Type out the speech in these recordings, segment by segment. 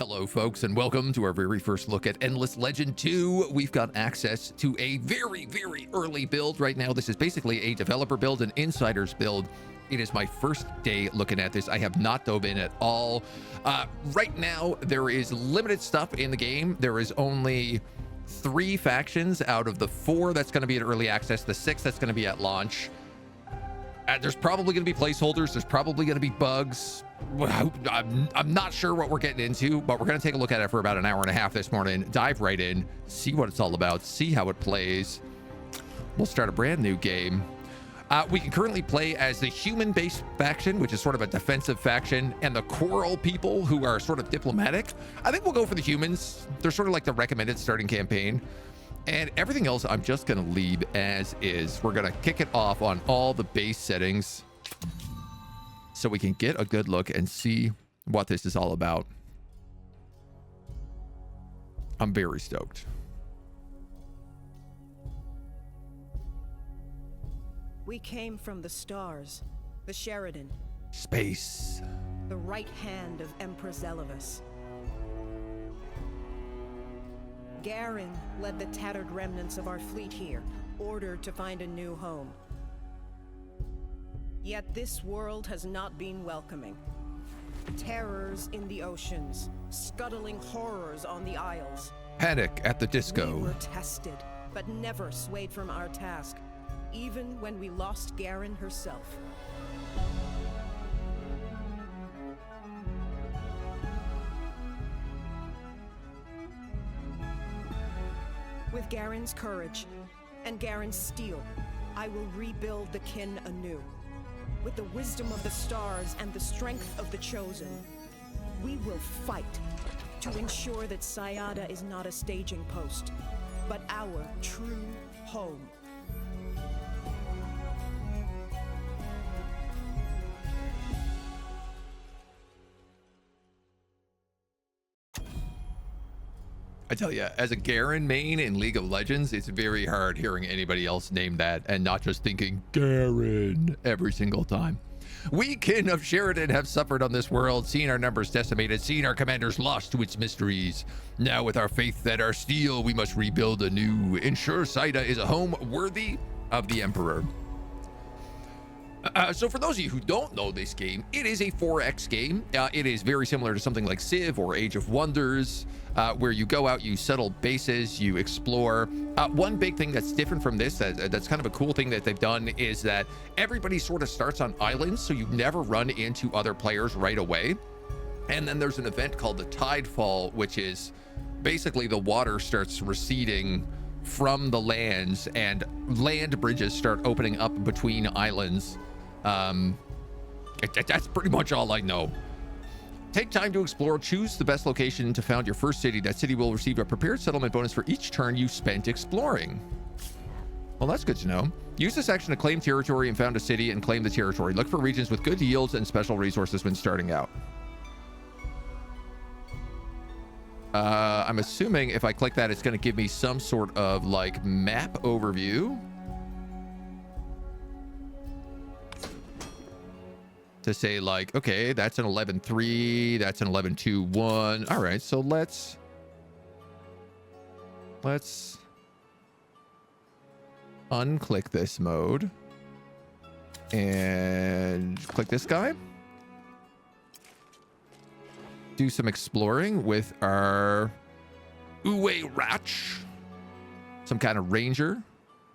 Hello, folks, and welcome to our very first look at Endless Legend 2. We've got access to a very, very early build right now. This is basically a developer build, an insider's build. It is my first day looking at this. I have not dove in at all. Right now, there is limited stuff in the game. There is only 3 factions out of the 4 that's going to be at early access, the 6 that's going to be at launch. There's probably going to be placeholders. There's probably going to be bugs. I'm not sure what we're getting into, but we're going to take a look at it for about an hour and a half this morning, dive right in, see what it's all about, see how it plays. We'll start a brand new game. We can currently play as the human-based faction, which is sort of a defensive faction, and the coral people, who are sort of diplomatic. I think we'll go for the humans. They're sort of like the recommended starting campaign. And everything else, I'm just going to leave as is. We're going to kick it off on all the base settings so we can get a good look and see what this is all about. I'm very stoked. We came from the stars, the Sheredyn. Space. The right hand of Empress Elevus. Garen led the tattered remnants of our fleet here, ordered to find a new home. Yet this world has not been welcoming. Terrors in the oceans, scuttling horrors on the isles. Panic at the disco. We were tested, but never swayed from our task, even when we lost Garen herself. With Garen's courage and Garen's steel, I will rebuild the Kin anew. With the wisdom of the stars and the strength of the chosen, we will fight to ensure that Sayada is not a staging post, but our true home. I tell you, as a Garen main in League of Legends, it's very hard hearing anybody else name that and not just thinking Garen every single time. We, Kin of Sheredyn, have suffered on this world, seen our numbers decimated, seen our commanders lost to its mysteries. Now, with our faith at our steel, we must rebuild anew, ensure Saida is a home worthy of the Emperor. So for those of you who don't know this game, it is a 4X game. It is very similar to something like Civ or Age of Wonders, where you go out, you settle bases, you explore. One big thing that's different from this, that's kind of a cool thing that they've done, is that everybody sort of starts on islands, so you never run into other players right away. And then there's an event called the Tidefall, which is basically the water starts receding from the lands and land bridges start opening up between islands. That's pretty much all I know. Take time to explore. Choose the best location to found your first city. That city will receive a prepared settlement bonus for each turn you spent exploring. Well, that's good to know. Use this action to claim territory and found a city and claim the territory. Look for regions with good yields and special resources when starting out. I'm assuming if I click that, it's going to give me some sort of like map overview to say like, okay, that's an 11.3, that's an 11.2.1. All right, so let's unclick this mode and click this guy. Do some exploring with our Uwe Ratch, some kind of ranger,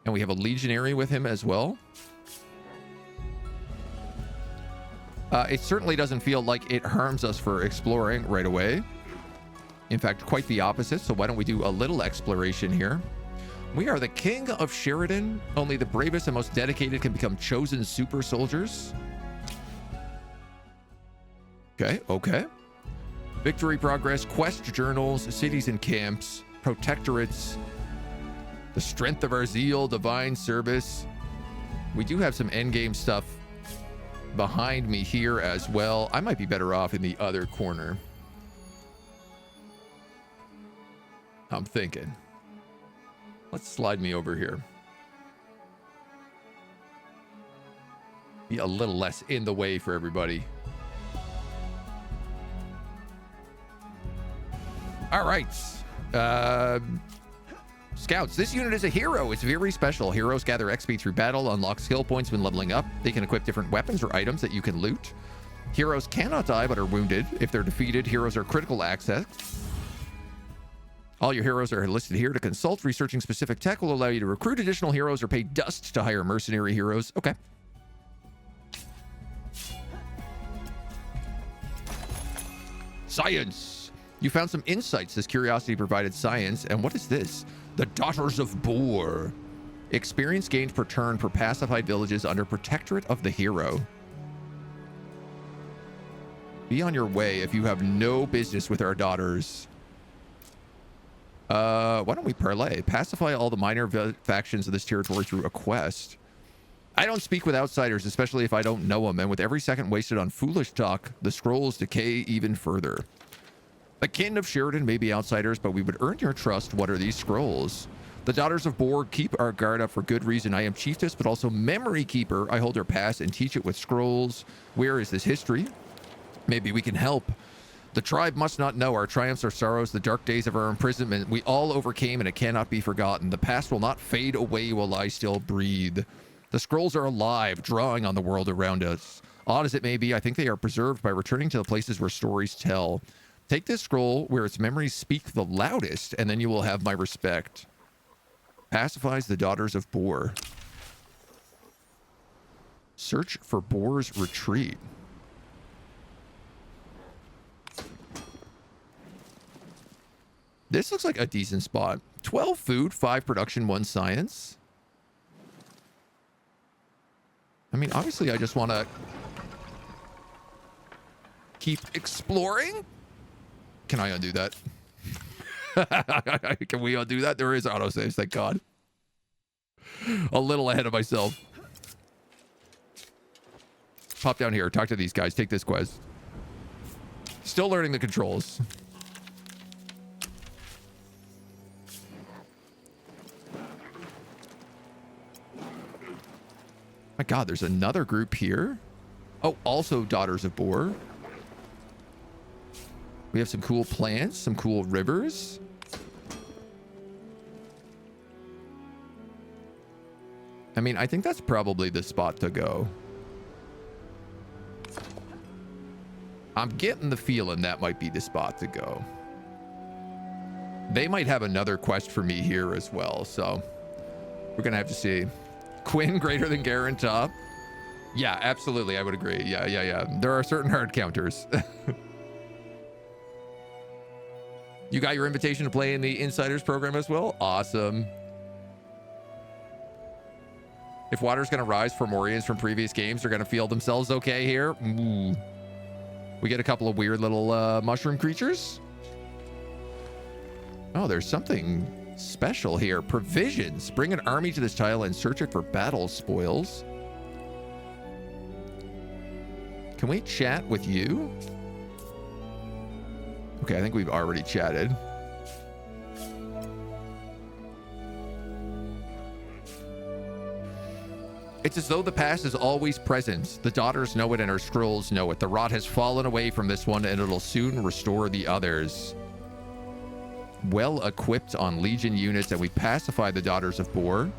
and we have a legionary with him as well. It certainly doesn't feel like it harms us for exploring right away. In fact, quite the opposite. So why don't we do a little exploration here? We are the King of Sheredyn. Only the bravest and most dedicated can become chosen super soldiers. Okay. Victory progress, quest journals, cities and camps, protectorates, the strength of our zeal, divine service. We do have some endgame stuff behind me here as well. I might be better off in the other corner, I'm thinking. Let's slide me over here. Be a little less in the way for everybody. All right. Scouts. This unit is a hero. It's very special. Heroes gather XP through battle, unlock skill points when leveling up. They can equip different weapons or items that you can loot. Heroes cannot die but are wounded. If they're defeated, heroes are critical access. All your heroes are listed here to consult. Researching specific tech will allow you to recruit additional heroes or pay dust to hire mercenary heroes. Okay. Science. You found some insights. This curiosity provided science. And what is this? The Daughters of Boor. Experience gained per turn per pacified villages under protectorate of the hero. Be on your way if you have no business with our daughters. Why don't we parlay? Pacify all the minor factions of this territory through a quest. I don't speak with outsiders, especially if I don't know them, and with every second wasted on foolish talk, the scrolls decay even further. The Kin of Sheredyn may be outsiders, but we would earn your trust. What are these scrolls? The Daughters of Boor keep our guard up for good reason. I am chiefess, but also memory keeper. I hold her past and teach it with scrolls. Where is this history? Maybe we can help. The tribe must not know our triumphs or sorrows, the dark days of our imprisonment. We all overcame, and it cannot be forgotten. The past will not fade away while I still breathe. The scrolls are alive, drawing on the world around us. Odd as it may be, I think they are preserved by returning to the places where stories tell. Take this scroll where its memories speak the loudest, and then you will have my respect. Pacifies the Daughters of Boor. Search for Boor's retreat. This looks like a decent spot. 12 food, 5 production, 1 science. I mean, obviously, I just want to keep exploring. Can I undo that? Can we undo that? There is autosaves, thank God. A little ahead of myself. Pop down here. Talk to these guys. Take this quest. Still learning the controls. My God, there's another group here. Oh, also Daughters of Boor. We have some cool plants, some cool rivers. I mean, I think that's probably the spot to go. I'm getting the feeling that might be the spot to go. They might have another quest for me here as well, so we're gonna have to see. Quinn greater than Garen top? Yeah, absolutely, I would agree. Yeah. There are certain hard counters. You got your invitation to play in the Insiders program as well? Awesome. If water's gonna rise for Morians from previous games, they're gonna feel themselves okay here. Ooh. We get a couple of weird little mushroom creatures. Oh, there's something special here. Provisions. Bring an army to this tile and search it for battle spoils. Can we chat with you? Okay, I think we've already chatted. It's as though the past is always present. The daughters know it and our scrolls know it. The wrought has fallen away from this one and it'll soon restore the others. Well equipped on Legion units, and we pacify the Daughters of Boor.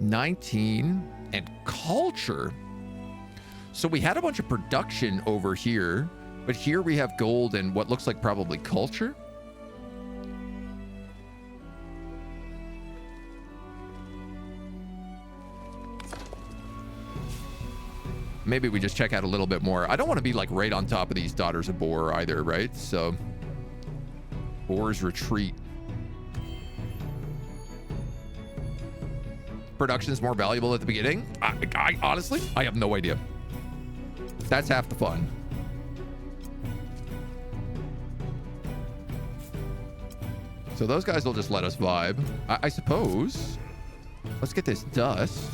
$19 and culture. So we had a bunch of production over here, but here we have gold and what looks like probably culture. Maybe we just check out a little bit more. I don't want to be like right on top of these Daughters of Boor either, right? So Boor's retreat. Production is more valuable at the beginning. I honestly, I have no idea. That's half the fun. So those guys will just let us vibe, I suppose. Let's get this dust.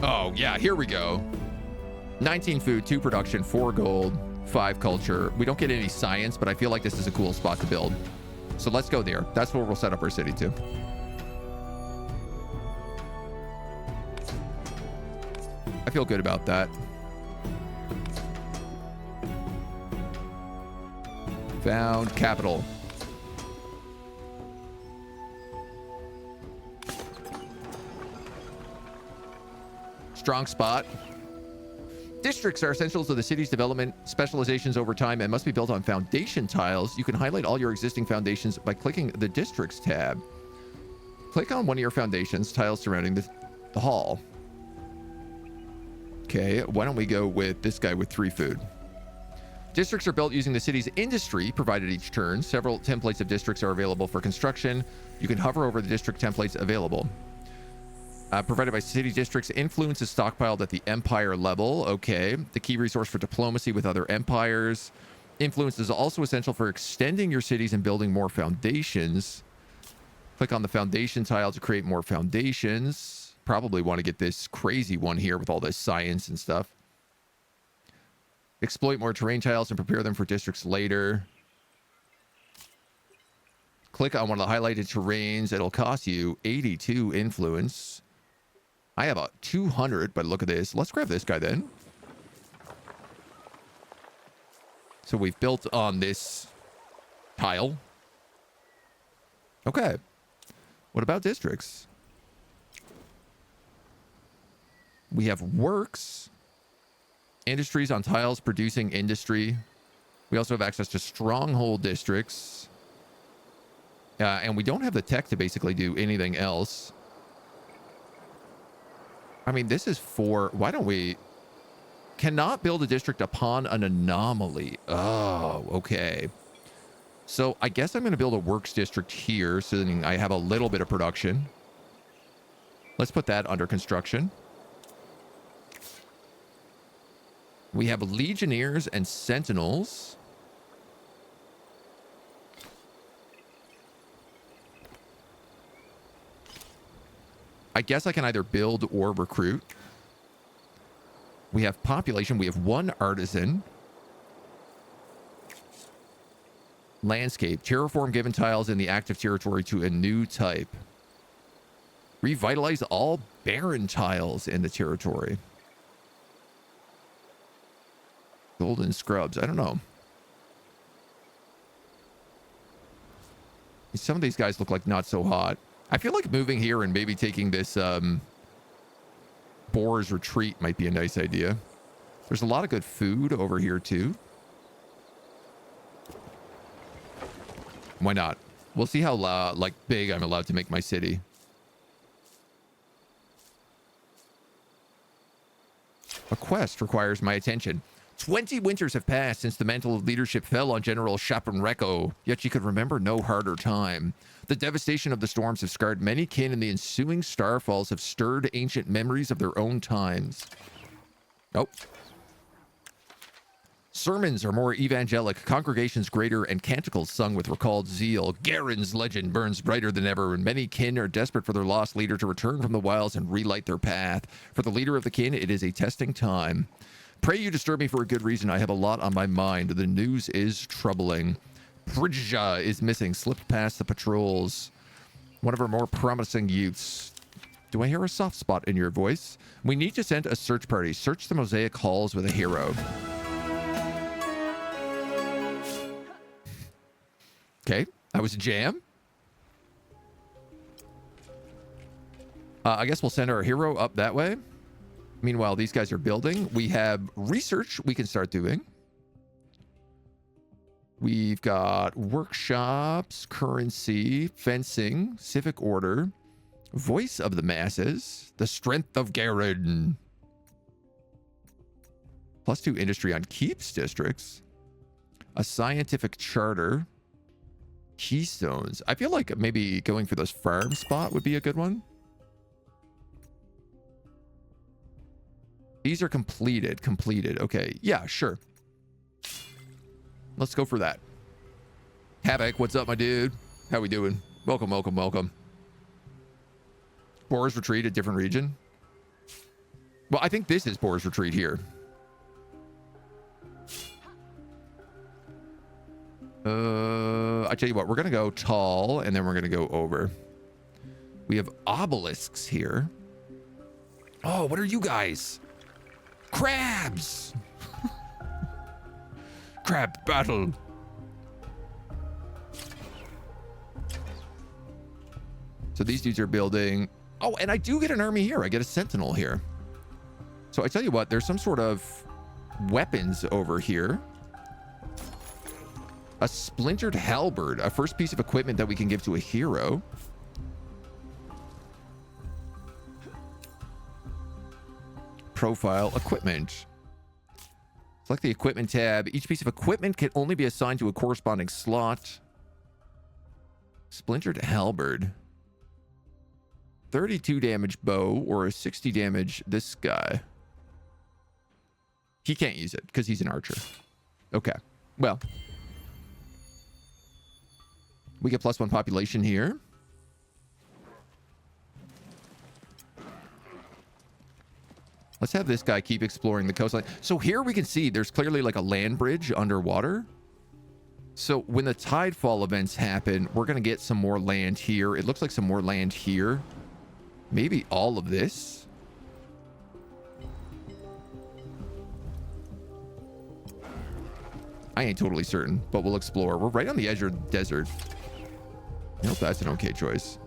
Oh, yeah, here we go. 19 food, 2 production, 4 gold, 5 culture. We don't get any science, but I feel like this is a cool spot to build. So let's go there. That's where we'll set up our city to. I feel good about that. Found capital. Strong spot. Districts are essential to the city's development, specializations over time, and must be built on foundation tiles. You can highlight all your existing foundations by clicking the Districts tab. Click on one of your foundations, tiles surrounding the hall. Okay, why don't we go with this guy with 3 food? Districts are built using the city's industry provided each turn. Several templates of districts are available for construction. You can hover over the district templates available. Provided by city districts. Influence is stockpiled at the empire level. Okay. The key resource for diplomacy with other empires. Influence is also essential for extending your cities and building more foundations. Click on the foundation tile to create more foundations. Probably want to get this crazy one here with all this science and stuff. Exploit more terrain tiles and prepare them for districts later. Click on one of the highlighted terrains. It'll cost you 82 influence. I have a 200, but look at this. Let's grab this guy then. So we've built on this tile. Okay. What about districts? We have works. Industries on tiles producing industry. We also have access to stronghold districts. And we don't have the tech to basically do anything else. I mean, this is for... Why don't we... Cannot build a district upon an anomaly. Oh, okay. So I guess I'm going to build a works district here so that I have a little bit of production. Let's put that under construction. We have legionnaires and sentinels. I guess I can either build or recruit. We have population. We have 1 artisan. Landscape. Terraform given tiles in the active territory to a new type. Revitalize all barren tiles in the territory. Golden scrubs. I don't know. Some of these guys look like not so hot. I feel like moving here and maybe taking this Boar's Retreat might be a nice idea. There's a lot of good food over here too. Why not? We'll see how like big I'm allowed to make my city. A quest requires my attention. 20 winters have passed since the mantle of leadership fell on General Chapanreco, yet she could remember no harder time. The devastation of the storms have scarred many kin, and the ensuing starfalls have stirred ancient memories of their own times. Nope. Sermons are more evangelic, congregations greater, and canticles sung with recalled zeal. Garen's legend burns brighter than ever, and many kin are desperate for their lost leader to return from the wilds and relight their path. For the leader of the kin, it is a testing time. Pray you disturb me for a good reason. I have a lot on my mind. The news is troubling. Prija is missing, slipped past the patrols. One of our more promising youths. Do I hear a soft spot in your voice? We need to send a search party. Search the mosaic halls with a hero. Okay, that was a jam. I guess we'll send our hero up that way. Meanwhile, these guys are building. We have research we can start doing. We've got workshops, currency, fencing, civic order, voice of the masses, the strength of Garen. +2 industry on keeps districts. A scientific charter. Keystones. I feel like maybe going for this farm spot would be a good one. These are completed. Okay. Yeah, sure. Let's go for that. Havoc, what's up, my dude? How we doing? Welcome. Boar's Retreat, a different region. Well, I think this is Boar's Retreat here. I tell you what, we're going to go tall, and then we're going to go over. We have obelisks here. Oh, what are you guys? Crabs! Crab battle. So these dudes are building... Oh, and I do get an army here. I get a sentinel here. So I tell you what, there's some sort of weapons over here. A splintered halberd, a first piece of equipment that we can give to a hero. Profile equipment. Select the equipment tab. Each piece of equipment can only be assigned to a corresponding slot. Splintered halberd. 32 damage bow or a 60 damage this guy. He can't use it because he's an archer. Okay. Well. We get +1 population here. Let's have this guy keep exploring the coastline. So here we can see there's clearly like a land bridge underwater. So when the Tidefall events happen, we're going to get some more land here. It looks like some more land here. Maybe all of this. I ain't totally certain, but we'll explore. We're right on the edge of the desert. I hope that's an okay choice.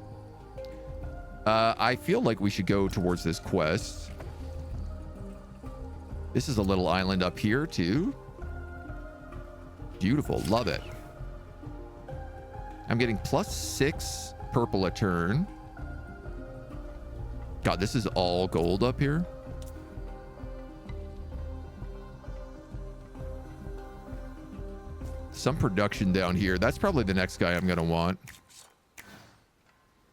I feel like we should go towards this quest. This is a little island up here too. Beautiful. Love it. I'm getting +6 purple a turn. God, this is all gold up here. Some production down here. That's probably the next guy I'm going to want.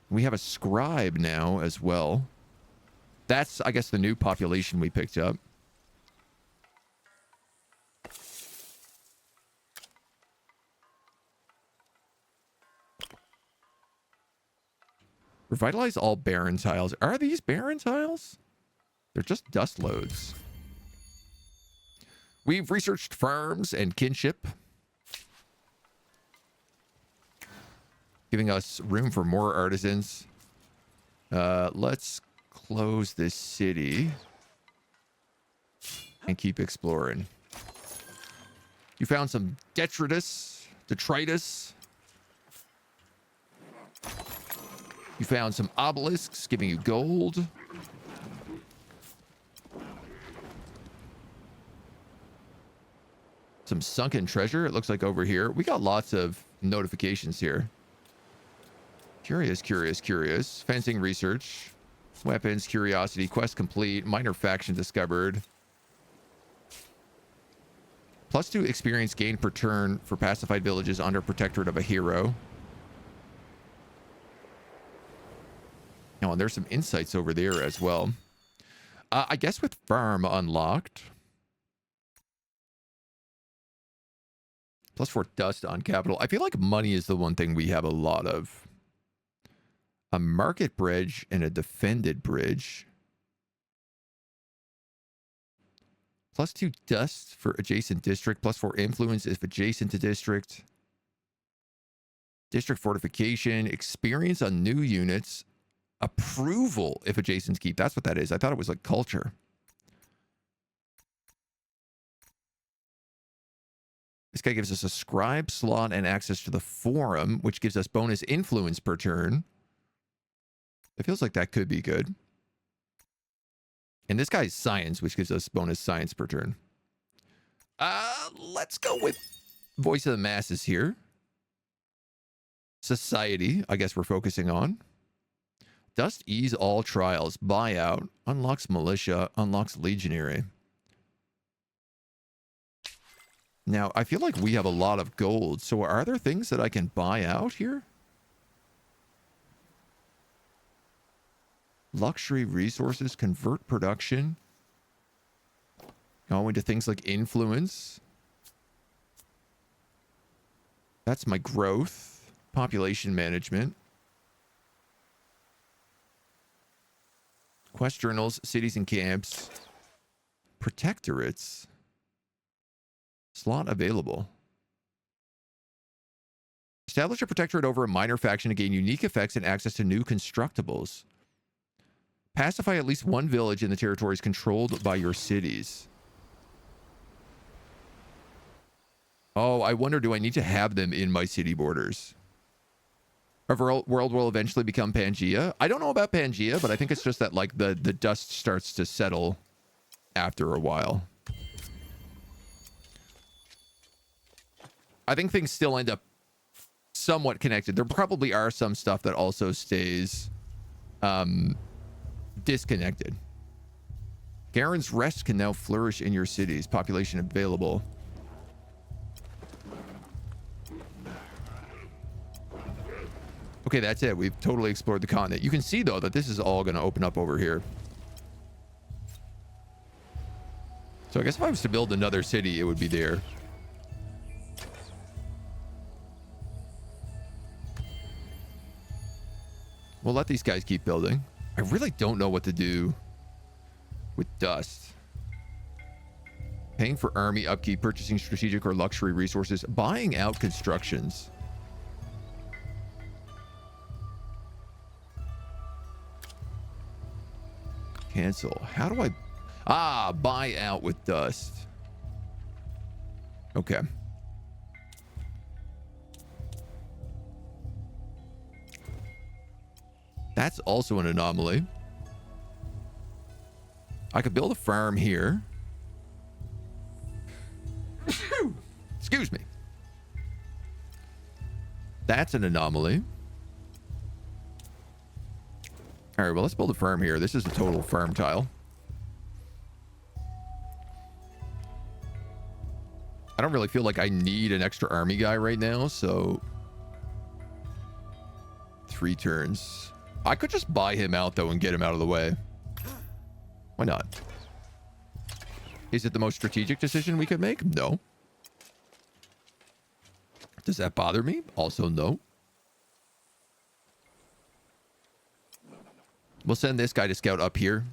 We have a scribe now as well. That's, I guess, the new population we picked up. Revitalize all barren tiles. Are these barren tiles? They're just dust loads. We've researched farms and kinship, giving us room for more artisans. Let's close this city and keep exploring. You found some detritus. You found some obelisks giving you gold. Some sunken treasure, it looks like over here. We got lots of notifications here. Curious. Fencing research. Weapons, curiosity, quest complete. Minor faction discovered. +2 experience gained per turn for pacified villages under protectorate of a hero. Oh, and there's some insights over there as well. I guess with farm unlocked. +4 dust on capital. I feel like money is the one thing we have a lot of. A market bridge and a defended bridge. +2 dust for adjacent district. +4 influence if adjacent to district. District fortification. Experience on new units. Approval if adjacent keep. That's what that is. I thought it was like culture. This guy gives us a scribe slot and access to the forum, which gives us bonus influence per turn. It feels like that could be good. And this guy's science, which gives us bonus science per turn. Let's go with voice of the masses here. Society, I guess we're focusing on. Dust ease all trials. Buyout. Unlocks militia. Unlocks legionary. Now, I feel like we have a lot of gold. So are there things that I can buy out here? Luxury resources. Convert production. Go into things like influence. That's my growth. Population management. Quest journals, cities and camps, protectorates, slot available. Establish a protectorate over a minor faction to gain unique effects and access to new constructibles. Pacify at least one village in the territories controlled by your cities. Oh, I wonder, do I need to have them in my city borders? Our world will eventually become Pangea. I don't know about Pangea, but I think it's just that, like, the dust starts to settle after a while. I think things still end up somewhat connected. There probably are some stuff that also stays disconnected. Garen's Rest can now flourish in your cities. Population available. Okay, that's it. We've totally explored the continent. You can see, though, that this is all going to open up over here. So I guess if I was to build another city, it would be there. We'll let these guys keep building. I really don't know what to do with dust. Paying for army upkeep, purchasing strategic or luxury resources, buying out constructions. Cancel. How do I... Ah, buy out with dust. Okay. That's also an anomaly. I could build a farm here. Excuse me. That's an anomaly. All right, well, let's build a farm here. This is a total farm tile. I don't really feel like I need an extra army guy right now, so 3 turns. I could just buy him out, though, and get him out of the way. Why not? Is it the most strategic decision we could make? No. Does that bother me? Also, no. We'll send this guy to scout up here.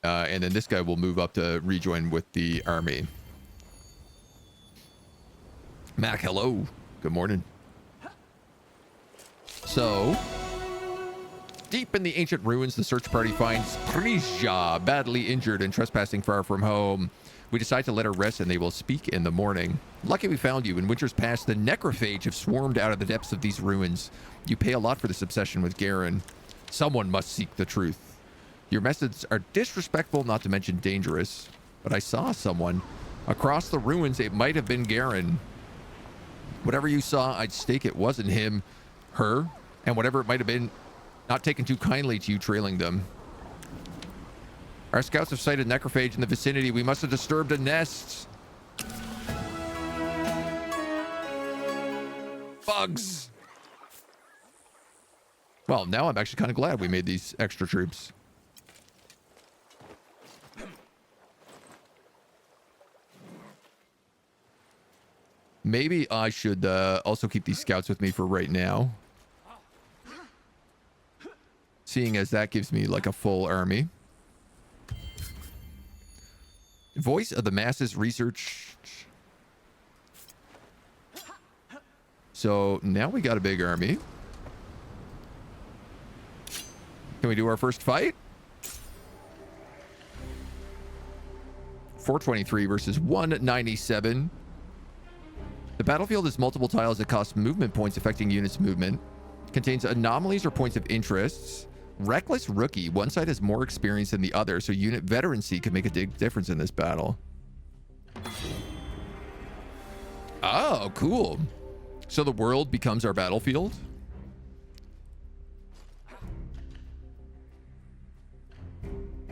And then this guy will move up to rejoin with the army. Mac, hello. Good morning. So, deep in the ancient ruins, the search party finds Prija badly injured and trespassing far from home. We decide to let her rest and they will speak in the morning. Lucky we found you. In winters past, the necrophage have swarmed out of the depths of these ruins. You pay a lot for this obsession with Garen. Someone must seek the truth. Your methods are disrespectful, not to mention dangerous. But I saw someone. Across the ruins, it might have been Garen. Whatever you saw, I'd stake it wasn't him, her, and whatever it might have been, not taken too kindly to you trailing them. Our scouts have sighted necrophage in the vicinity. We must have disturbed a nest. Bugs. Well, now I'm actually kind of glad we made these extra troops. Maybe I should also keep these scouts with me for right now. Seeing as that gives me like a full army. Voice of the Masses research. So now we got a big army. Can we do our first fight? 423 versus 197. The battlefield has multiple tiles that cost movement points affecting units' movement. Contains anomalies or points of interest. Reckless Rookie. One side has more experience than the other, so unit veterancy could make a big difference in this battle. Oh, cool. So the world becomes our battlefield?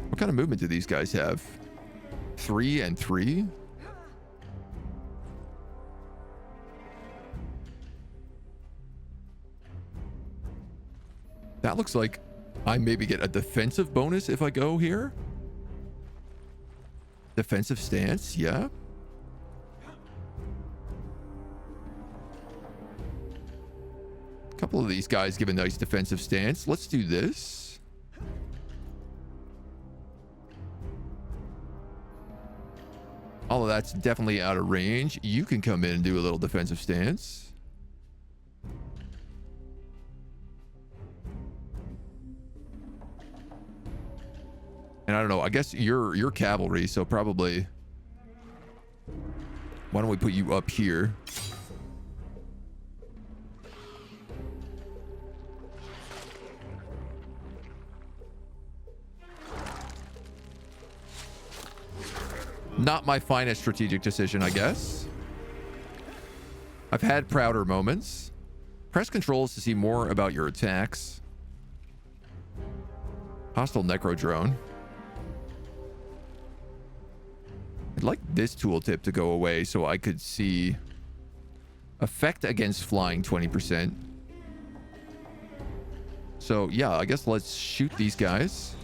What kind of movement do these guys have? 3 and 3? That looks like I maybe get a defensive bonus if I go here. Defensive stance, yeah. A couple of these guys give a nice defensive stance. Let's do this. All of that's definitely out of range. You can come in and do a little defensive stance. And I don't know, I guess you're cavalry, so probably... Why don't we put you up here? Not my finest strategic decision, I guess. I've had prouder moments. Press controls to see more about your attacks. Hostile necro drone. I'd like this tooltip to go away so I could see effect against flying 20%. So yeah, I guess let's shoot these guys.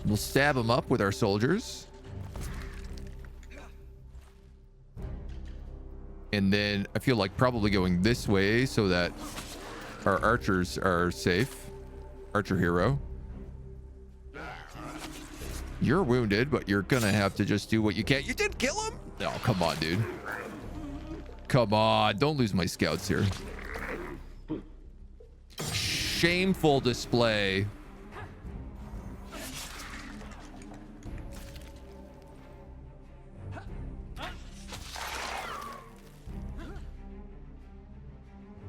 We'll stab them up with our soldiers. And then I feel like probably going this way so that our archers are safe. Archer hero. You're wounded, but you're gonna have to just do what you can. You did kill him? No, come on, dude. Come on, don't lose my scouts here. Shameful display.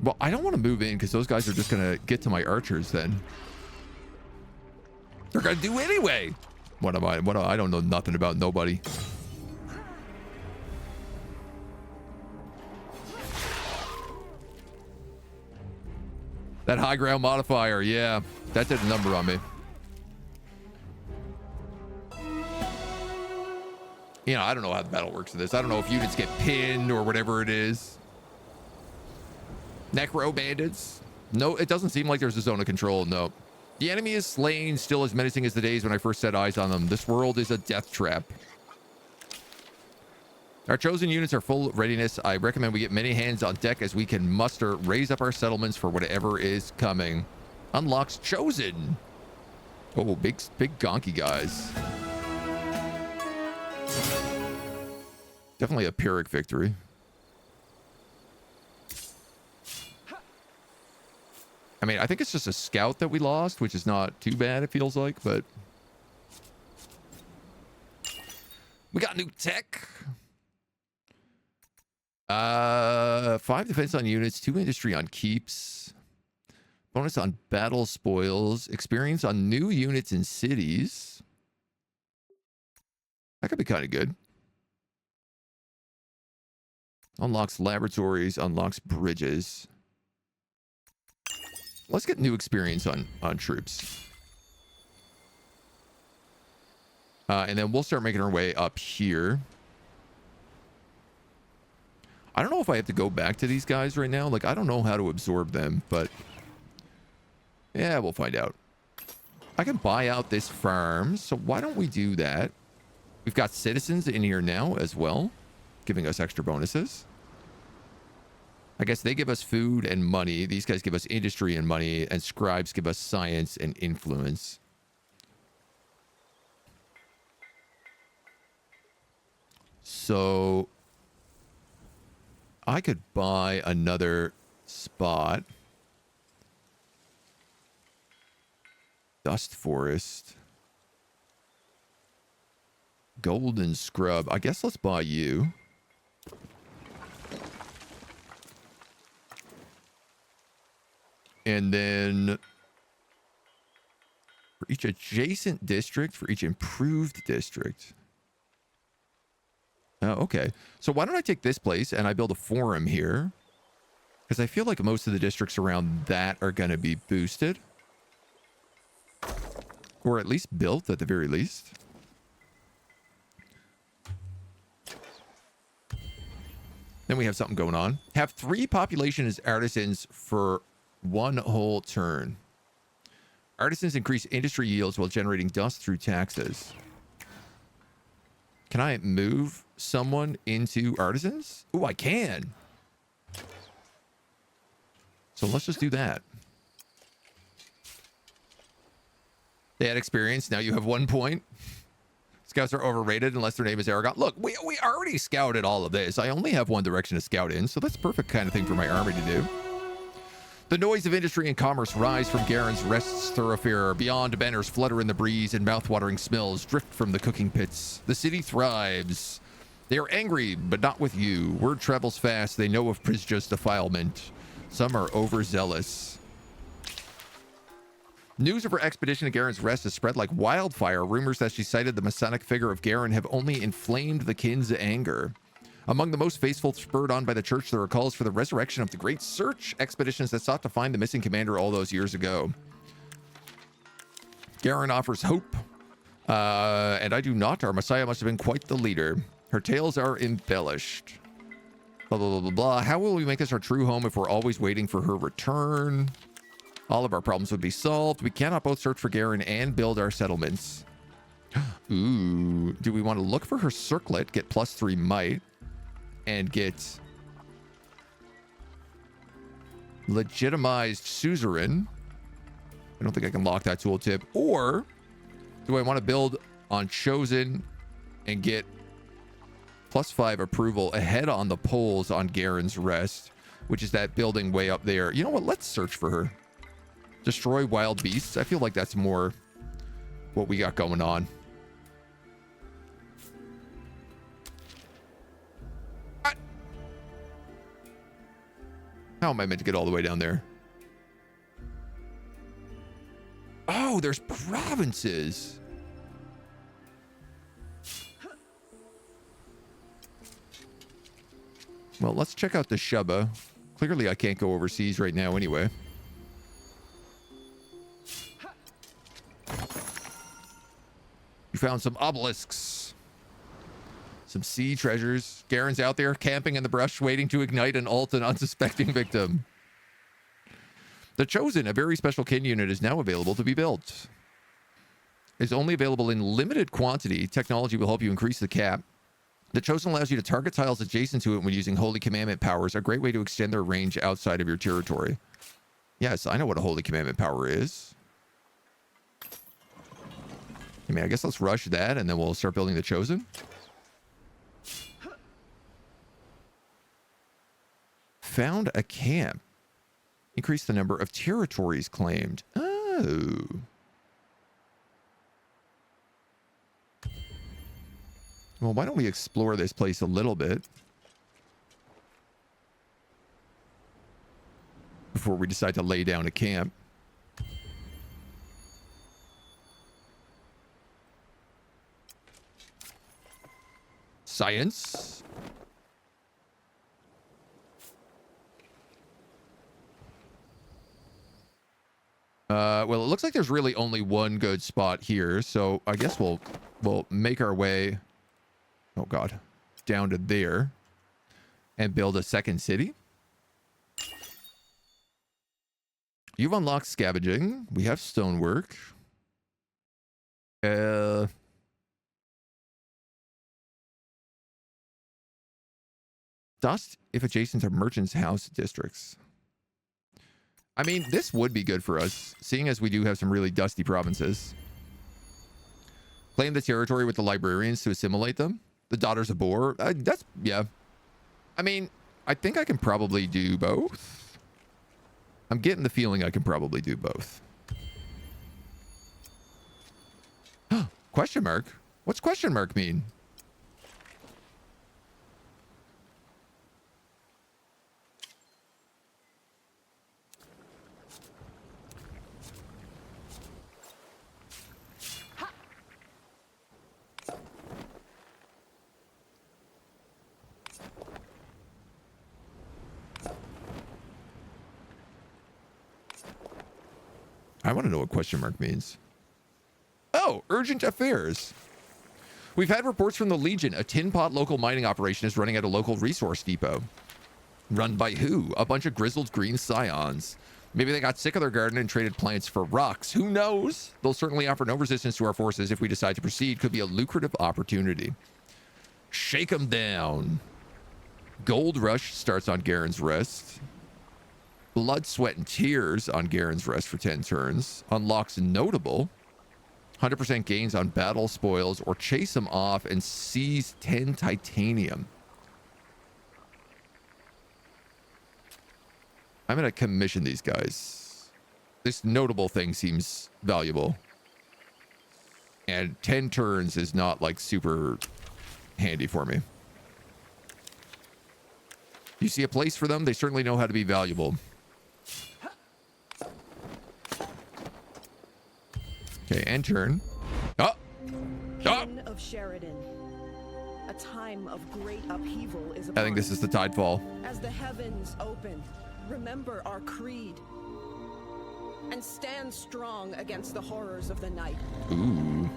Well, I don't want to move in because those guys are just going to get to my archers then. They're going to do anyway. I don't know nothing about nobody. That high ground modifier, yeah. That did a number on me. You know, I don't know how the battle works in this. I don't know if units get pinned or whatever it is. Necro bandits? No, it doesn't seem like there's a zone of control. No. The enemy is slain, still as menacing as the days when I first set eyes on them. This world is a death trap. Our chosen units are full readiness. I recommend we get many hands on deck as we can muster, raise up our settlements for whatever is coming. Unlocks chosen. Oh, big gonky guys. Definitely a Pyrrhic victory. I mean, I think it's just a scout that we lost, which is not too bad, it feels like, but... We got new tech. 5 defense on units, 2 industry on keeps. Bonus on battle spoils. Experience on new units in cities. That could be kind of good. Unlocks laboratories, unlocks bridges. Let's get new experience on troops. And then we'll start making our way up here. I don't know if I have to go back to these guys right now. Like, I don't know how to absorb them, but... Yeah, we'll find out. I can buy out this farm, so why don't we do that? We've got citizens in here now as well, giving us extra bonuses. I guess they give us food and money. These guys give us industry and money, and scribes give us science and influence. So I could buy another spot. Dust forest. Golden scrub. I guess let's buy you. And then for each adjacent district, for each improved district. Oh, okay. So why don't I take this place and I build a forum here? Because I feel like most of the districts around that are going to be boosted. Or at least built at the very least. Then we have something going on. Have 3 population as artisans for 1 whole turn. Artisans increase industry yields while generating dust through taxes. Can I move someone into artisans? Ooh, I can. So let's just do that. They had experience. Now you have 1 point. Scouts are overrated unless their name is Aragon. Look, we already scouted all of this. I only have one direction to scout in, so that's perfect kind of thing for my army to do. The noise of industry and commerce rise from Garen's Rest's thoroughfare. Beyond, banners flutter in the breeze and mouth-watering smells drift from the cooking pits. The city thrives. They are angry, but not with you. Word travels fast. They know of Prizja's defilement. Some are overzealous. News of her expedition to Garen's Rest has spread like wildfire. Rumors that she cited the Masonic figure of Garen have only inflamed the Kin's anger. Among the most faithful, spurred on by the church, there are calls for the resurrection of the Great Search, expeditions that sought to find the missing commander all those years ago. Garen offers hope, and I do not. Our Messiah must have been quite the leader. Her tales are embellished. Blah, blah, blah, blah, blah. How will we make this our true home if we're always waiting for her return? All of our problems would be solved. We cannot both search for Garen and build our settlements. Ooh. Do we want to look for her circlet, get +3 might, and get legitimized suzerain? I don't think I can lock that tooltip. Or do I want to build on chosen and get +5 approval ahead on the polls on Garen's Rest, which is that building way up there? You know what? Let's search for her. Destroy wild beasts. I feel like that's more what we got going on. How am I meant to get all the way down there? Oh, there's provinces. Well, let's check out the Shubba. Clearly, I can't go overseas right now anyway. You found some obelisks. Some sea treasures. Garen's out there camping in the brush, waiting to ignite and ult an unsuspecting victim. The Chosen, a very special kin unit, is now available to be built. It's only available in limited quantity. Technology will help you increase the cap. The Chosen allows you to target tiles adjacent to it when using Holy Commandment powers, a great way to extend their range outside of your territory. Yes, I know what a Holy Commandment power is. I mean, I guess let's rush that and then we'll start building the Chosen. Found a camp. Increase the number of territories claimed. Oh. Well, why don't we explore this place a little bit before we decide to lay down a camp. Science. Well, it looks like there's really only one good spot here, so I guess we'll make our way, oh god, down to there and build a second city. You've unlocked scavenging. We have stonework. Dust if adjacent to merchants' house districts. I mean, this would be good for us, seeing as we do have some really dusty provinces. Claim the territory with the librarians to assimilate them. The daughters of Boar. That's, yeah. I mean, I think I can probably do both. I'm getting the feeling I can probably do both. Question mark? What's question mark mean? I want to know what question mark means. Oh, urgent affairs. We've had reports from the Legion. A tin pot local mining operation is running at a local resource depot. Run by who? A bunch of grizzled green scions. Maybe they got sick of their garden and traded plants for rocks. Who knows? They'll certainly offer no resistance to our forces if we decide to proceed. Could be a lucrative opportunity. Shake them down. Gold Rush starts on Garen's Rest. Blood, Sweat, and Tears on Garen's Rest for 10 turns. Unlocks Notable. 100% gains on battle spoils, or chase them off and seize 10 titanium. I'm going to commission these guys. This notable thing seems valuable. And 10 turns is not like super handy for me. You see a place for them? They certainly know how to be valuable. Okay, end turn. Oh! Kin of Sheredyn. A time of great upheaval is upon I think this is the Tidefall. As the heavens open, remember our creed. And stand strong against the horrors of the night. Ooh.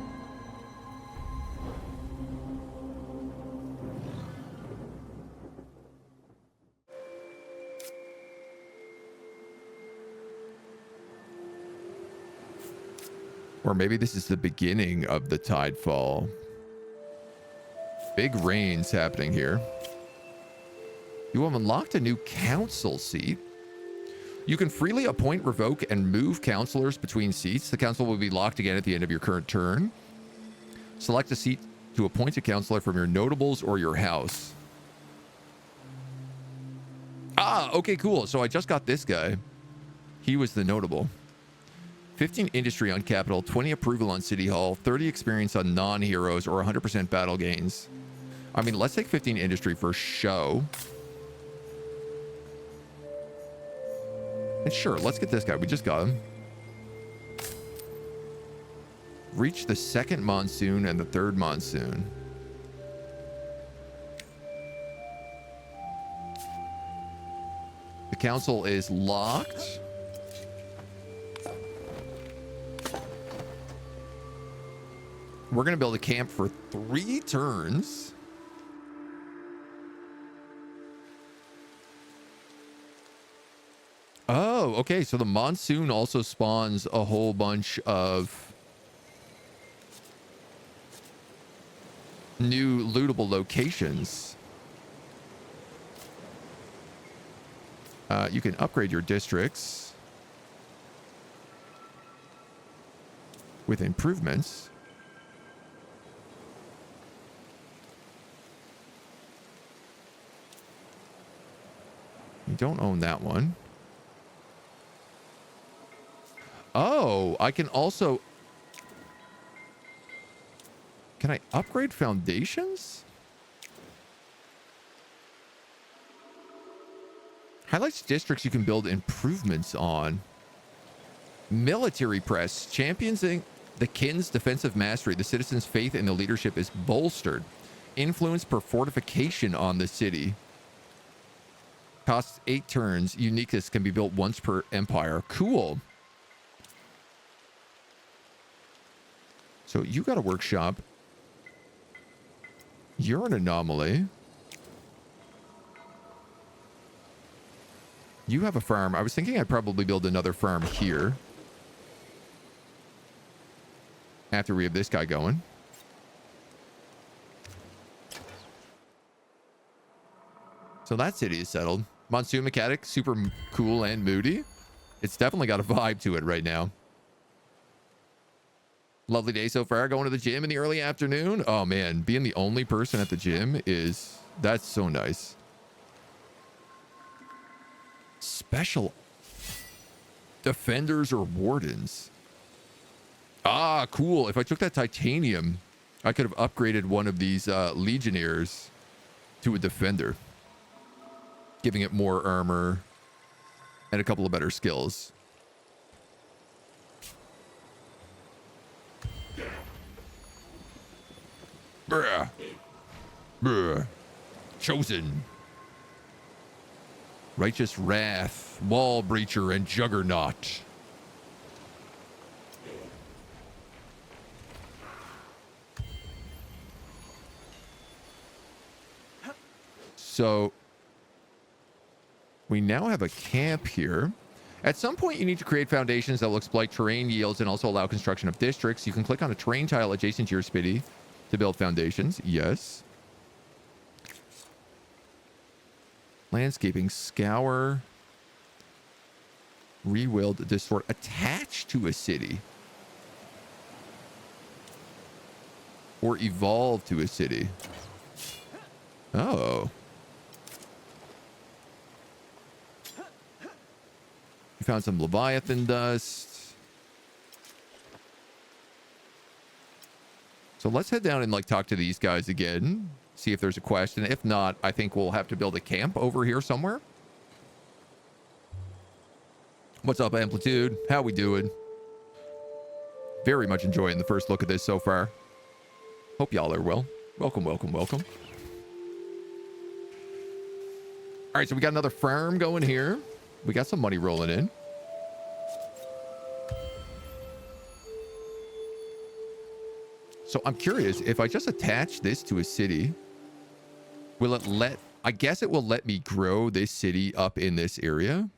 Or maybe this is the beginning of the Tidefall. Big rains happening here. You have unlocked a new council seat. You can freely appoint, revoke, and move counselors between seats. The council will be locked again at the end of your current turn. Select a seat to appoint a counselor from your notables or your house. Ah, okay, cool. So I just got this guy. He was the notable. 15 industry on capital, 20 approval on city hall, 30 experience on non-heroes, or 100% battle gains. I mean, let's take 15 industry for show. And sure, let's get this guy. We just got him. Reach the second monsoon and the third monsoon. The council is locked. We're going to build a camp for 3 turns. Oh, okay. So the monsoon also spawns a whole bunch of new lootable locations. You can upgrade your districts with improvements. You don't own that one. Oh, I can also... Can I upgrade foundations? Highlights districts you can build improvements on. Military press. Championing the kin's defensive mastery. The citizens' faith in the leadership is bolstered. Influence per fortification on the city. Costs 8 turns. Uniqueness can be built once per empire. Cool. So you got a workshop. You're an anomaly. You have a farm. I was thinking I'd probably build another farm here. After we have this guy going. So that city is settled. Monsoon mechanic, super cool and moody. It's definitely got a vibe to it right now. Lovely day so far. Going to the gym in the early afternoon. Oh man, being the only person at the gym that's so nice. Special defenders or wardens. Ah, cool. If I took that titanium, I could have upgraded one of these legionnaires to a defender, giving it more armor and a couple of better skills. Bruh. Bruh. Chosen. Righteous Wrath, Wall Breacher, and Juggernaut. So we now have a camp here. At some point, you need to create foundations that will exploit terrain yields and also allow construction of districts. You can click on a terrain tile adjacent to your city to build foundations. Yes. Landscaping, scour, rewild, distort, attach to a city. or evolve to a city. Oh. We found some Leviathan dust. So let's head down and like talk to these guys again. See if there's a quest. And if not, I think we'll have to build a camp over here somewhere. What's up, Amplitude? How we doing? Very much enjoying the first look at this so far. Hope y'all are well. Welcome, welcome, welcome. All right, so we got another farm going here. We got some money rolling in. So I'm curious, if I just attach this to a city, will it let... I guess it will let me grow this city up in this area.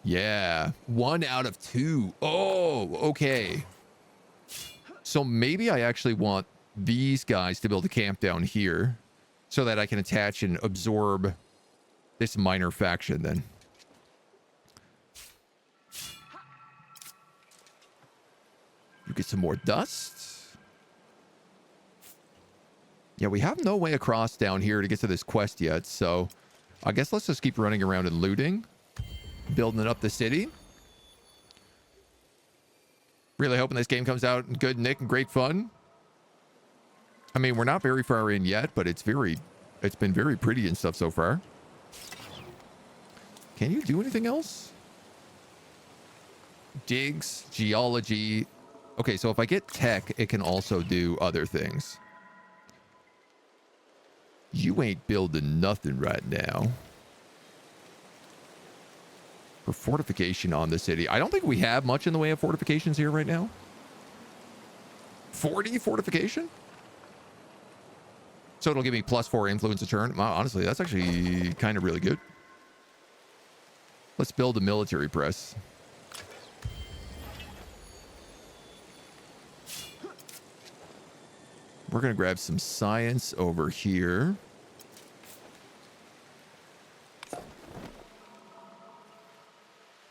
Yeah, 1 out of 2. Oh, okay. So maybe I actually want these guys to build a camp down here so that I can attach and absorb this minor faction then. You get some more dust. Yeah, we have no way across down here to get to this quest yet, so I guess let's just keep running around and looting. Building up the city. Really hoping this game comes out good, Nick, and great fun. I mean, we're not very far in yet, but it's been very pretty and stuff so far. Can you do anything else? Digs, geology. Okay, so if I get tech, it can also do other things. You ain't building nothing right now. For fortification on the city. I don't think we have much in the way of fortifications here right now. 40 fortification? So it'll give me +4 influence a turn. Wow, honestly, that's actually kind of really good. Let's build a military press. We're going to grab some science over here.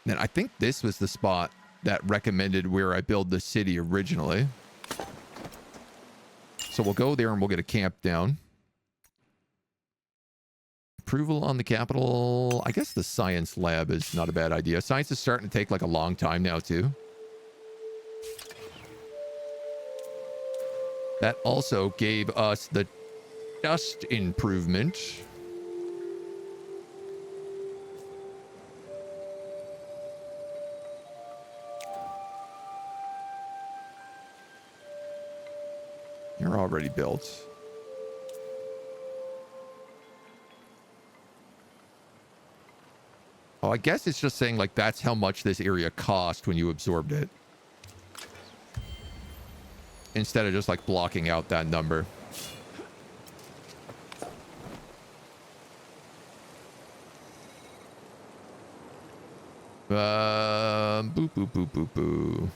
And I think this was the spot that recommended where I build the city originally. So we'll go there and we'll get a camp down. Approval on the capital. I guess the science lab is not a bad idea. Science is starting to take like a long time now too. That also gave us the dust improvement. You're already built. Oh, I guess it's just saying like that's how much this area cost when you absorbed it. Instead of just like blocking out that number. Boop, boop, boop, boop, boop.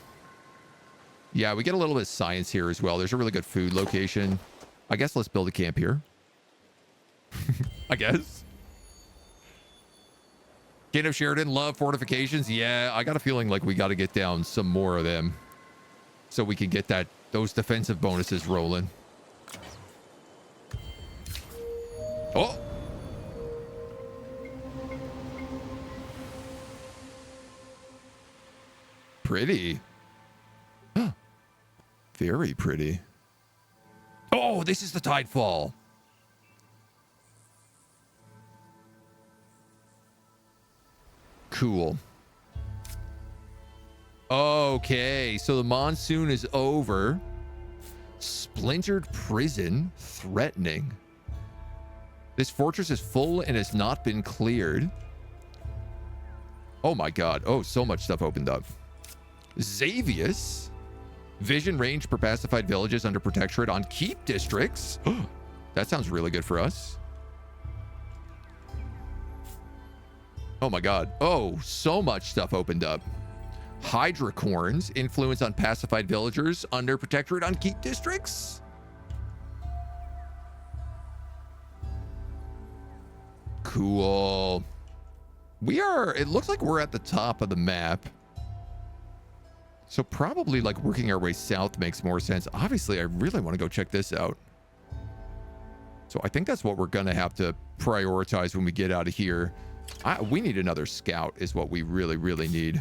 Yeah, we get a little bit of science here as well. There's a really good food location. I guess let's build a camp here. I guess. Kin of Sheredyn, love fortifications. Yeah, I got a feeling like we got to get down some more of them so we can get those defensive bonuses rolling. Oh! Pretty. Very pretty. Oh, this is the Tidefall. Cool. Okay, so the monsoon is over. Splintered prison threatening. This fortress is full and has not been cleared. Oh my god. Oh, so much stuff opened up. Xavius. Vision range for pacified villages under protectorate on keep districts. That sounds really good for us. Oh my god. Oh, so much stuff opened up. Hydracorns, influence on pacified villagers under protectorate on keep districts. Cool. It looks like we're at the top of the map. So probably like working our way south makes more sense. Obviously, I really want to go check this out. So I think that's what we're going to have to prioritize when we get out of here. We need another scout is what we really, really need.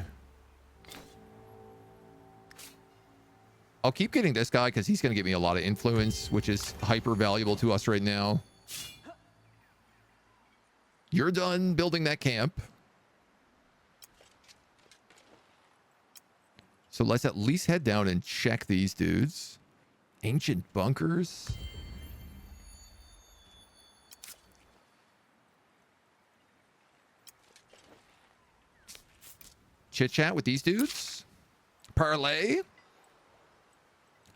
I'll keep getting this guy because he's going to give me a lot of influence, which is hyper valuable to us right now. You're done building that camp. So let's at least head down and check these dudes. Ancient bunkers. Chit chat with these dudes. Parlay.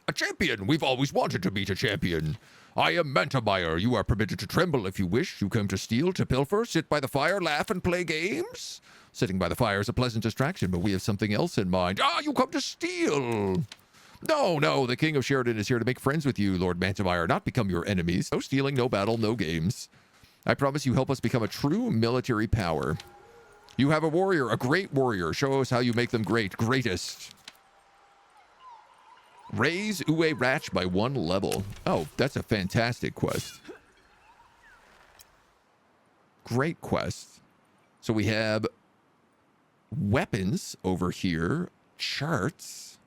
A champion. We've always wanted to meet a champion. I am Mantameyer. You are permitted to tremble if you wish. You come to steal, to pilfer, sit by the fire, laugh, and play games. Sitting by the fire is a pleasant distraction, but we have something else in mind. You come to steal. No, the King of Sheredyn is here to make friends with you, Lord Mantameyer, not become your enemies. No stealing, no battle, no games. I promise you help us become a true military power. You have a warrior, a great warrior. Show us how you make them great. Greatest. Raise Uwe Ratch by 1 level. Oh, that's a fantastic quest. Great quest. So we have weapons over here, charts,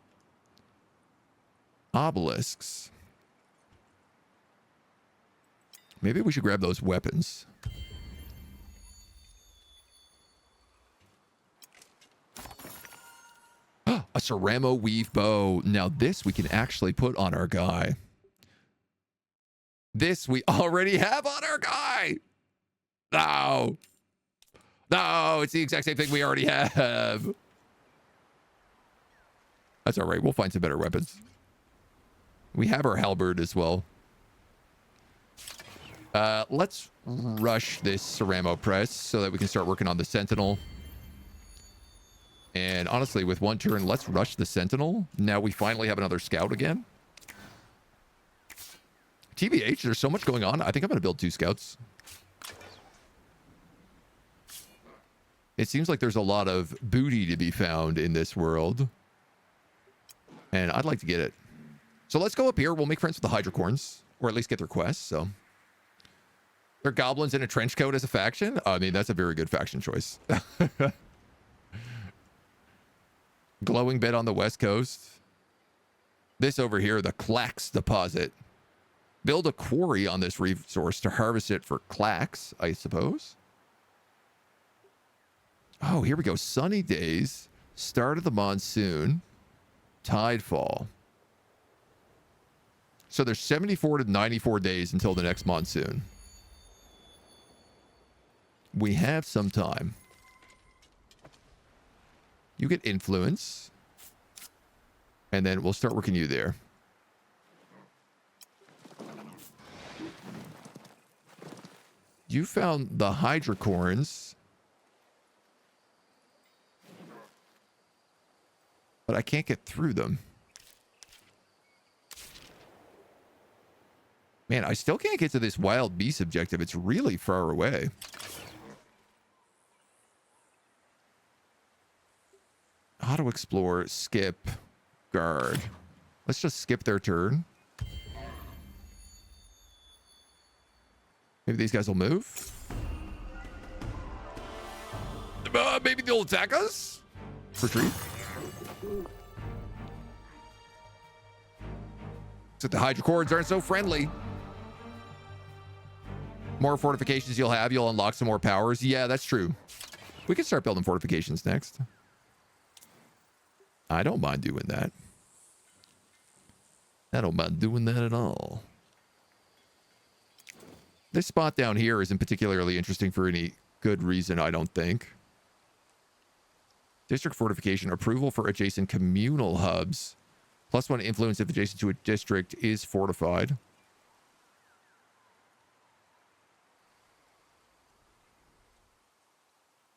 obelisks. Maybe we should grab those weapons. A ceramo weave bow. Now this we can actually put on our guy. This we already have on our guy. No, it's the exact same thing we already have. That's all right. We'll find some better weapons. We have our halberd as well. Let's rush this ceramo press so that we can start working on the sentinel. And honestly, with 1 turn, let's rush the sentinel. Now we finally have another scout again. TBH, there's so much going on. I think I'm going to build 2 scouts. It seems like there's a lot of booty to be found in this world. And I'd like to get it. So let's go up here. We'll make friends with the Hydrocorns. Or at least get their quests, so. They're goblins in a trench coat as a faction? I mean, that's a very good faction choice. Glowing bed on the west coast. This over here, the Clax deposit. Build a quarry on this resource to harvest it for Clax, I suppose. Oh, here we go. Sunny days. Start of the monsoon. Tidefall. So there's 74 to 94 days until the next monsoon. We have some time. You get influence. And then we'll start working you there. You found the Hydrocorns. But I can't get through them. Man, I still can't get to this wild beast objective. It's really far away. Auto explore, skip, guard. Let's just skip their turn. Maybe these guys will move. Maybe they'll attack us. Retreat. Except the Hydrocorns aren't so friendly. More fortifications you'll have, you'll unlock some more powers. Yeah, that's true. We can start building fortifications next. I don't mind doing that. I don't mind doing that at all. This spot down here isn't particularly interesting for any good reason, I don't think. District fortification. Approval for adjacent communal hubs. +1 influence if adjacent to a district is fortified.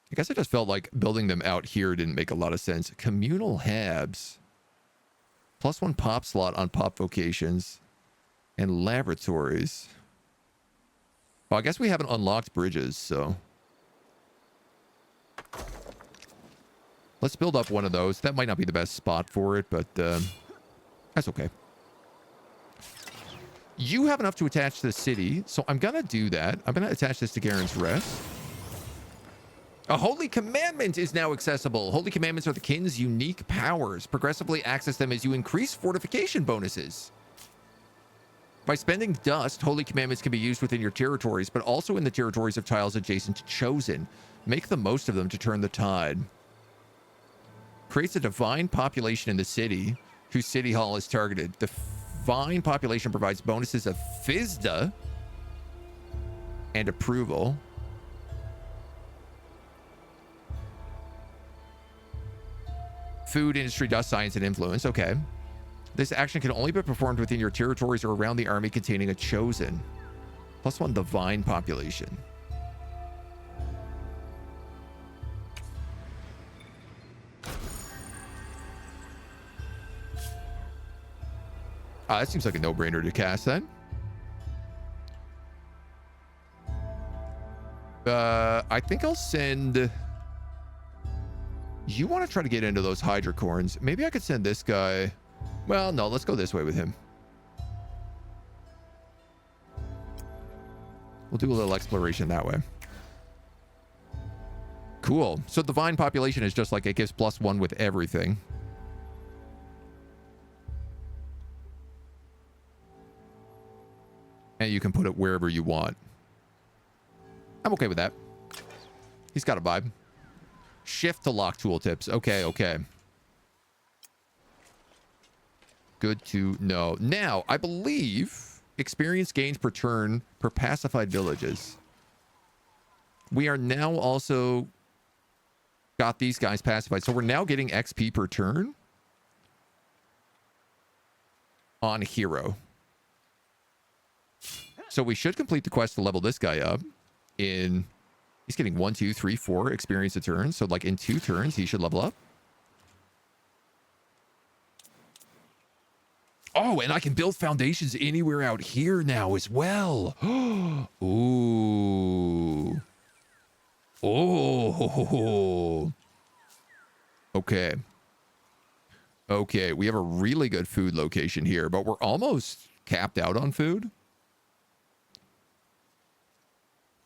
I guess I just felt like building them out here didn't make a lot of sense. Communal habs. +1 pop slot on pop vocations. And laboratories. Well, I guess we haven't unlocked bridges, so. Let's build up one of those. That might not be the best spot for it, but that's okay. You have enough to attach to the city, so I'm going to do that. I'm going to attach this to Garen's Rest. A Holy Commandment is now accessible. Holy Commandments are the Kin's unique powers. Progressively access them as you increase fortification bonuses. By spending dust, Holy Commandments can be used within your territories, but also in the territories of tiles adjacent to Chosen. Make the most of them to turn the tide. Creates a divine population in the city, whose city hall is targeted. The divine population provides bonuses of Fizda and approval. Food, industry, dust, science, and influence. Okay. This action can only be performed within your territories or around the army containing a chosen. +1 divine population. That seems like a no-brainer to cast then. I think I'll send... You want to try to get into those Hydrocorns. Maybe I could send this guy... Well, no, let's go this way with him. We'll do a little exploration that way. Cool. So divine population is just like it gives +1 with everything. And you can put it wherever you want. I'm okay with that. He's got a vibe. Shift to lock tooltips. Okay, okay. Good to know. Now, I believe experience gains per turn per pacified villages. We are now also got these guys pacified. So we're now getting XP per turn on hero. So we should complete the quest to level this guy up in... He's getting 1, 2, 3, 4 experience a turn. So like in 2 turns, he should level up. Oh, and I can build foundations anywhere out here now as well. Ooh. Oh. Okay. Okay, we have a really good food location here, but we're almost capped out on food.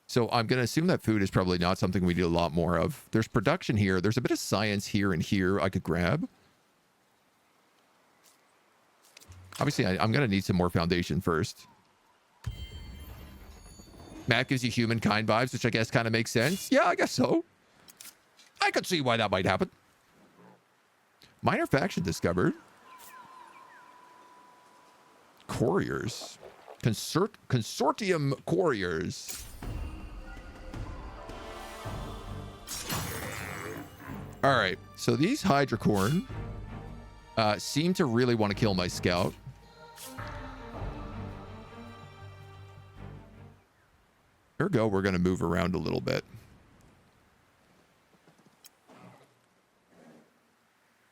So I'm going to assume that food is probably not something we need a lot more of. There's production here. There's a bit of science here and here I could grab. Obviously, I'm going to need some more foundation first. Map gives you humankind vibes, which I guess kind of makes sense. Yeah, I guess so. I could see why that might happen. Minor faction discovered. Couriers. Consortium couriers. All right, so these Hydrocorn seem to really want to kill my scout. Ergo, we're going to move around a little bit.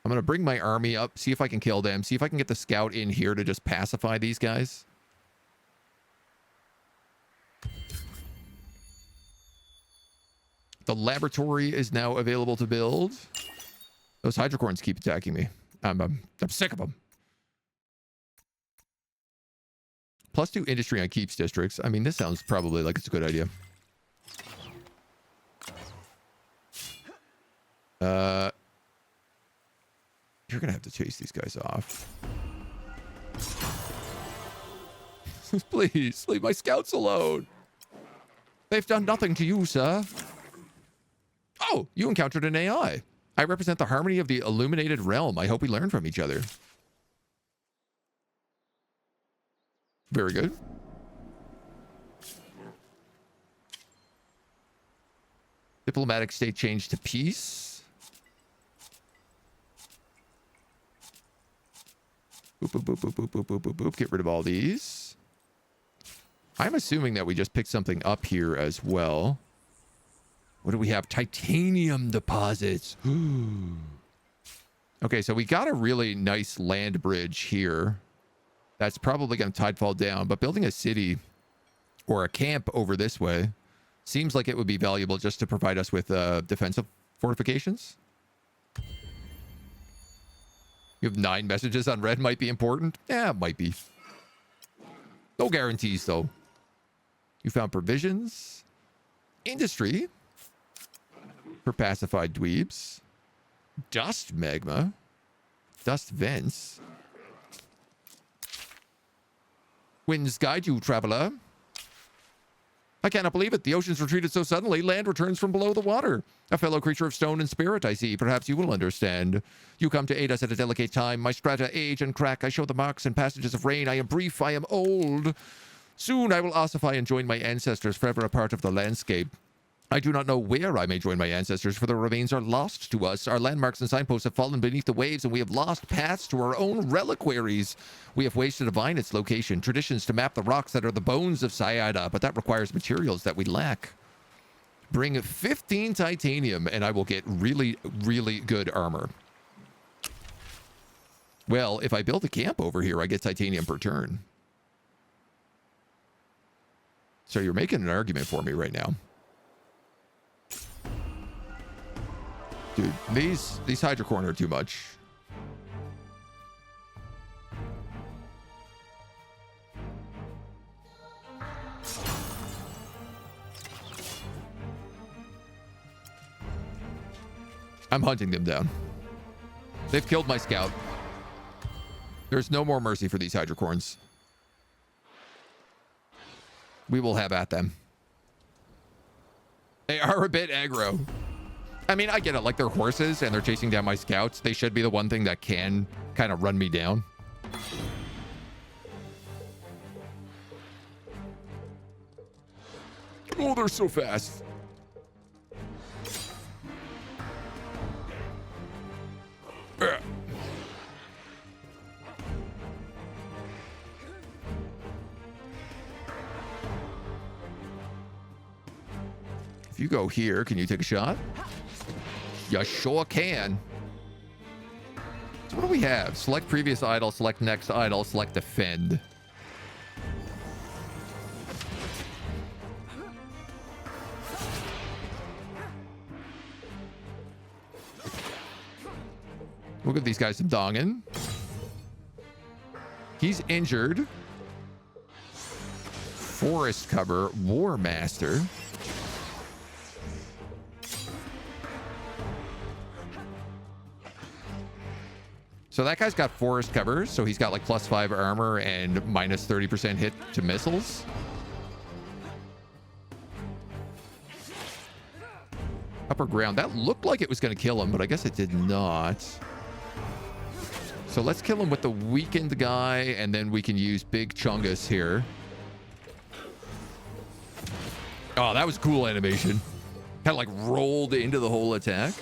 I'm going to bring my army up, see if I can kill them, see if I can get the scout in here to just pacify these guys. The laboratory is now available to build. Those Hydrocorns keep attacking me. I'm sick of them. +2 industry on keeps districts. I mean, this sounds probably like it's a good idea. You're gonna have to chase these guys off. Please, leave my scouts alone. They've done nothing to you, sir. Oh, you encountered an AI. I represent the harmony of the illuminated realm. I hope we learn from each other. Very good. Diplomatic state change to peace. Boop, boop, boop, boop, boop, boop, boop, boop, boop. Get rid of all these. I'm assuming that we just picked something up here as well. What do we have? Titanium deposits. Okay, so we got a really nice land bridge here. That's probably going to tidefall down, but building a city or a camp over this way seems like it would be valuable just to provide us with defensive fortifications. You have 9 messages on red might be important. Yeah, it might be. No guarantees, though. You found provisions. Industry. For pacified dweebs. Dust magma. Dust vents. Winds guide you, traveler. I cannot believe it. The oceans retreated so suddenly. Land returns from below the water. A fellow creature of stone and spirit, I see. Perhaps you will understand. You come to aid us at a delicate time. My strata age and crack. I show the marks and passages of rain. I am brief. I am old. Soon I will ossify and join my ancestors, forever a part of the landscape. I do not know where I may join my ancestors, for their remains are lost to us. Our landmarks and signposts have fallen beneath the waves, and we have lost paths to our own reliquaries. We have ways to divine its location, traditions to map the rocks that are the bones of Sayada, but that requires materials that we lack. Bring 15 titanium, and I will get really, really good armor. Well, if I build a camp over here, I get titanium per turn. So you're making an argument for me right now. Dude, these hydrocorn are too much. I'm hunting them down. They've killed my scout. There's no more mercy for these hydrocorns. We will have at them. They are a bit aggro. I mean, I get it. Like, they're horses and they're chasing down my scouts. They should be the one thing that can kind of run me down. Oh, they're so fast. If you go here, can you take a shot? You sure can. So what do we have? Select previous idol, select next idol, select defend. We'll give these guys some dongin. He's injured. Forest cover, War Master. So that guy's got forest cover, so he's got like +5 armor and minus 30% hit to missiles. Upper ground. That looked like it was going to kill him, but I guess it did not. So let's kill him with the weakened guy, and then we can use Big Chungus here. Oh, that was cool animation. Kind of like rolled into the whole attack.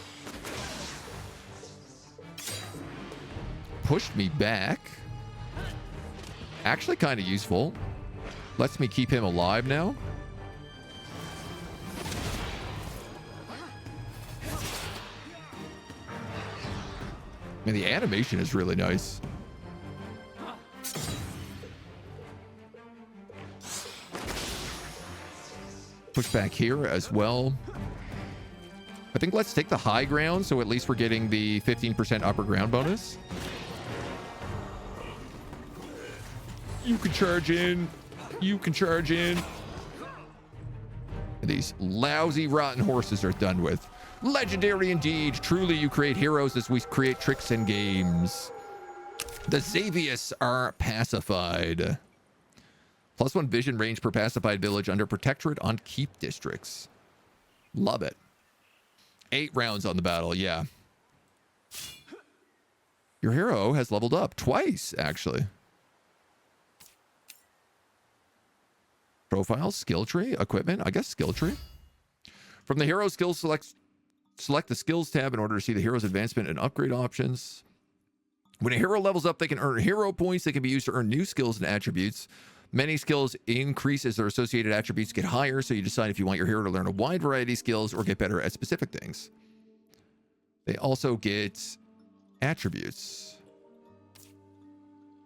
Pushed me back. Actually kind of useful. Lets me keep him alive now. Man, the animation is really nice. Push back here as well. I think let's take the high ground, so at least we're getting the 15% upper ground bonus. You can charge in. You can charge in. And these lousy, rotten horses are done with. Legendary indeed. Truly, you create heroes as we create tricks and games. The Xavius are pacified. +1 vision range per pacified village under protectorate on keep districts. Love it. 8 rounds on the battle, yeah. Your hero has leveled up twice, actually. Profile, skill tree, equipment, I guess skill tree. From the hero skills, select the skills tab in order to see the hero's advancement and upgrade options. When a hero levels up, they can earn hero points. They can be used to earn new skills and attributes. Many skills increase as their associated attributes get higher, so you decide if you want your hero to learn a wide variety of skills or get better at specific things. They also get attributes.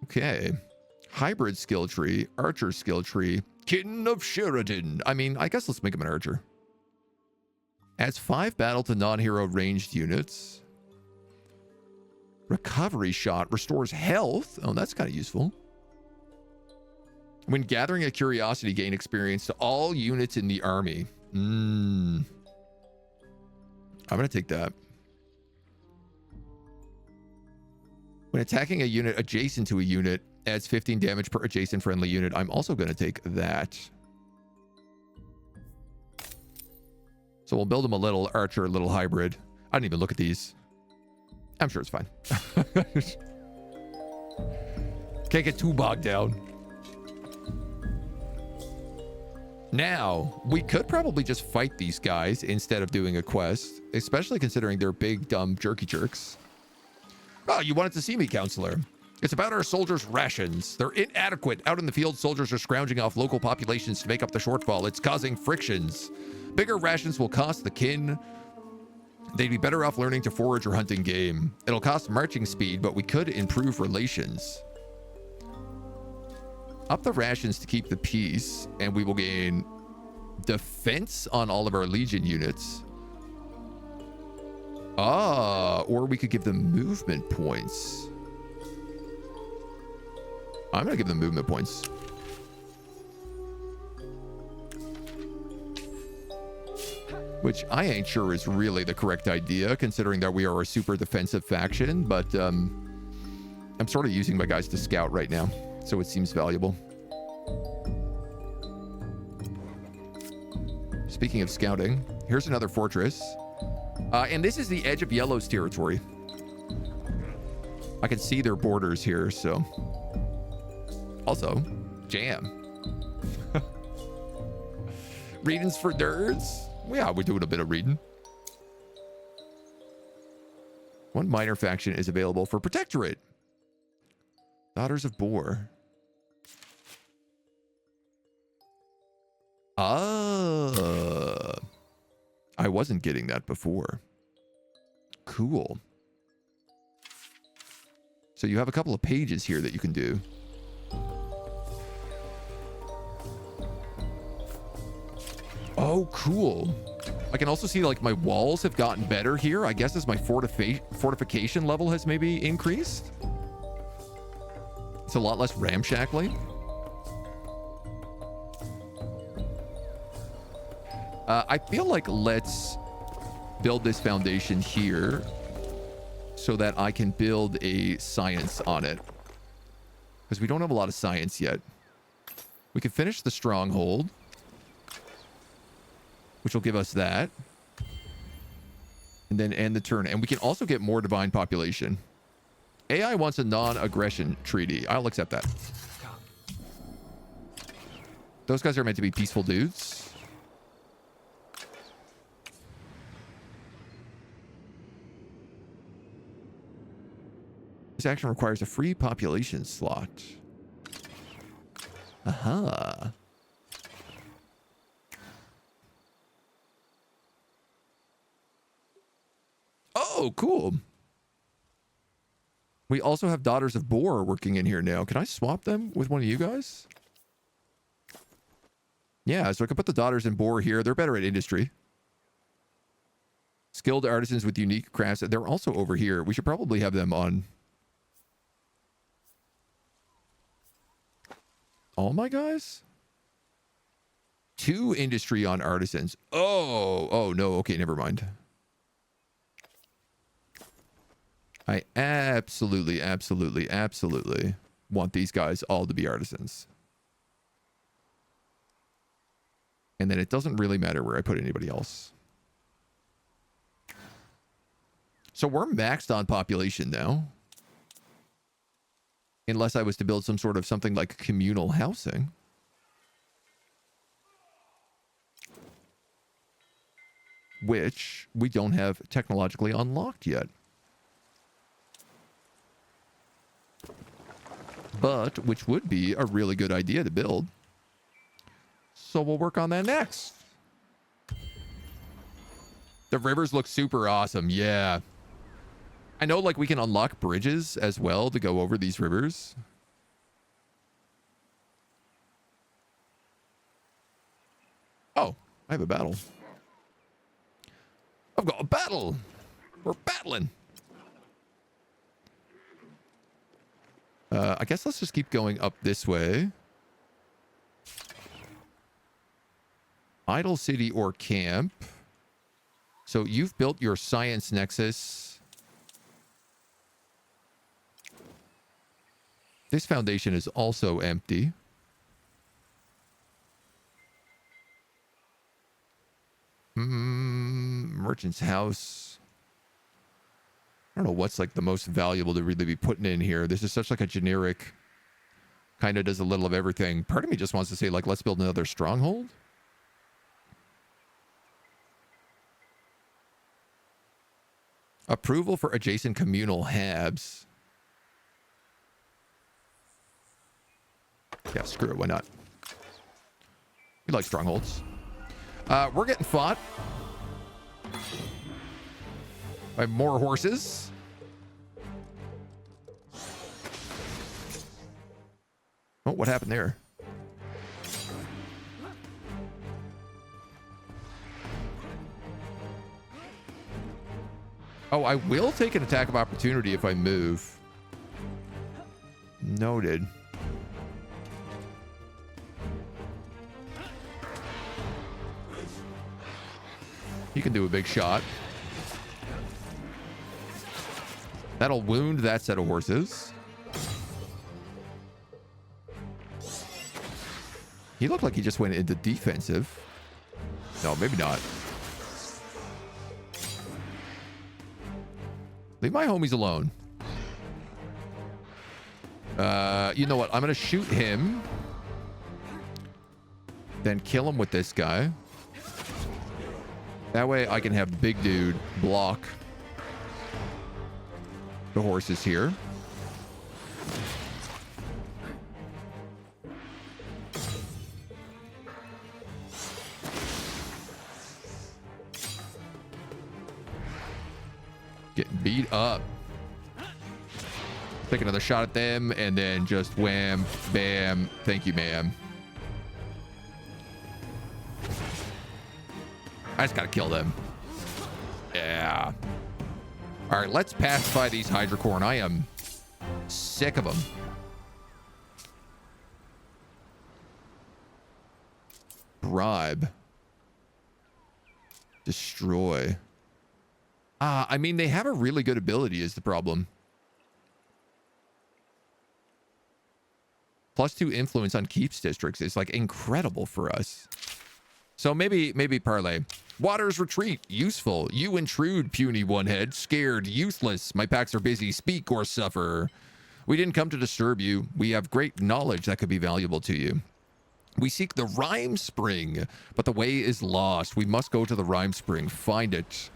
Okay. Hybrid skill tree, archer skill tree, Kin of Sheredyn. I mean, I guess let's make him an archer. Adds 5 battle to non-hero ranged units. Recovery shot restores health. Oh, that's kind of useful. When gathering a curiosity, gain experience to all units in the army. I'm going to take that. When attacking a unit adjacent to a unit, adds 15 damage per adjacent friendly unit. I'm also going to take that. So we'll build him a little archer, a little hybrid. I didn't even look at these. I'm sure it's fine. Can't get too bogged down. Now, we could probably just fight these guys instead of doing a quest, especially considering they're big, dumb, jerky jerks. Oh, you wanted to see me, counselor. It's about our soldiers' rations. They're inadequate. Out in the field, soldiers are scrounging off local populations to make up the shortfall. It's causing frictions. Bigger rations will cost the kin. They'd be better off learning to forage or hunting game. It'll cost marching speed, but we could improve relations. Up the rations to keep the peace, and we will gain defense on all of our legion units. Or we could give them movement points. I'm going to give them movement points. Which I ain't sure is really the correct idea, considering that we are a super defensive faction, but I'm sort of using my guys to scout right now, so it seems valuable. Speaking of scouting, here's another fortress. And this is the edge of Yellow's territory. I can see their borders here, so... Also, jam. Readings for nerds? Yeah, we're doing a bit of reading. One minor faction is available for Protectorate. Daughters of Boar. I wasn't getting that before. Cool. So you have a couple of pages here that you can do. Oh, cool. I can also see like my walls have gotten better here. I guess as my fortification level has maybe increased. It's a lot less ramshackly. I feel like let's build this foundation here so that I can build a science on it. Because we don't have a lot of science yet. We can finish the stronghold, which will give us that. And then end the turn. And we can also get more divine population. AI wants a non-aggression treaty. I'll accept that. Those guys are meant to be peaceful dudes. This action requires a free population slot. Aha. Oh, cool. We also have Daughters of Boar working in here now. Can I swap them with one of you guys? Yeah, so I can put the Daughters in Boar here. They're better at industry. Skilled artisans with unique crafts. They're also over here. We should probably have them on all my guys. 2 industry on artisans. Oh no. Okay, never mind. I absolutely want these guys all to be artisans. And then it doesn't really matter where I put anybody else. So we're maxed on population now. Unless I was to build some sort of something like communal housing. Which we don't have technologically unlocked yet. But which would be a really good idea to build. So we'll work on that next. The rivers look super awesome. Yeah. I know like we can unlock bridges as well to go over these rivers. Oh, I have a battle. I've got a battle. We're battling. I guess let's just keep going up this way. Idle city or camp. So you've built your science nexus. This foundation is also empty. Merchant's house. I don't know what's like the most valuable to really be putting in here. This is such like a generic, kind of does a little of everything. Part of me just wants to say like, let's build another stronghold. Approval for adjacent communal habs. Yeah, screw it. Why not? We like strongholds. We're getting fought by more horses. Oh, what happened there? Oh, I will take an attack of opportunity if I move. Noted. You can do a big shot. That'll wound that set of horses. He looked like he just went into defensive. No, maybe not. Leave my homies alone. You know what? I'm going to shoot him. Then kill him with this guy. That way I can have big dude block the horses here. Getting beat up. Take another shot at them and then just wham, bam. Thank you, ma'am. I just gotta kill them. Yeah. All right, let's pacify these Hydrocorn. I am sick of them. Bribe. Destroy. I mean, they have a really good ability is the problem. +2 influence on keeps districts is like incredible for us. So maybe parlay. Waters retreat, useful. You intrude, puny one-head. Scared, useless. My packs are busy. Speak or suffer. We didn't come to disturb you. We have great knowledge that could be valuable to you. We seek the Rhyme Spring, but the way is lost. We must go to the Rhyme Spring. Find it.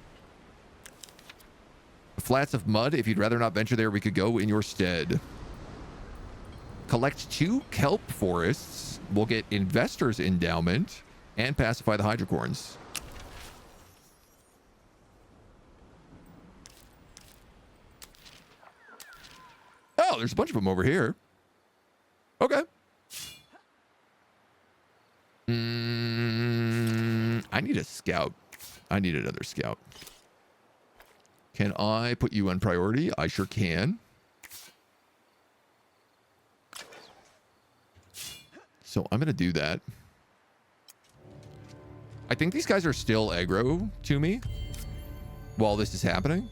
Flats of mud. If you'd rather not venture there, we could go in your stead. Collect 2 kelp forests. We'll get Investor's Endowment and pacify the Hydrocorns. Oh, there's a bunch of them over here. Okay. I need a scout. I need another scout. Can I put you on priority? I sure can. So I'm going to do that. I think these guys are still aggro to me while this is happening.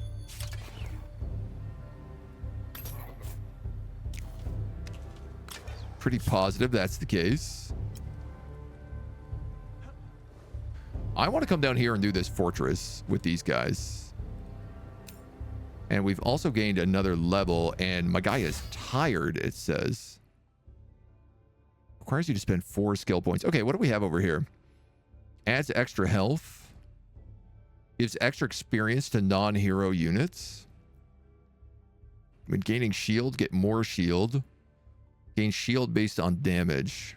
Pretty positive that's the case. I want to come down here and do this fortress with these guys. And we've also gained another level, and my guy is tired, it says. Requires you to spend 4 skill points. Okay, what do we have over here? Adds extra health. Gives extra experience to non-hero units. When gaining shield, get more shield. Gain shield based on damage.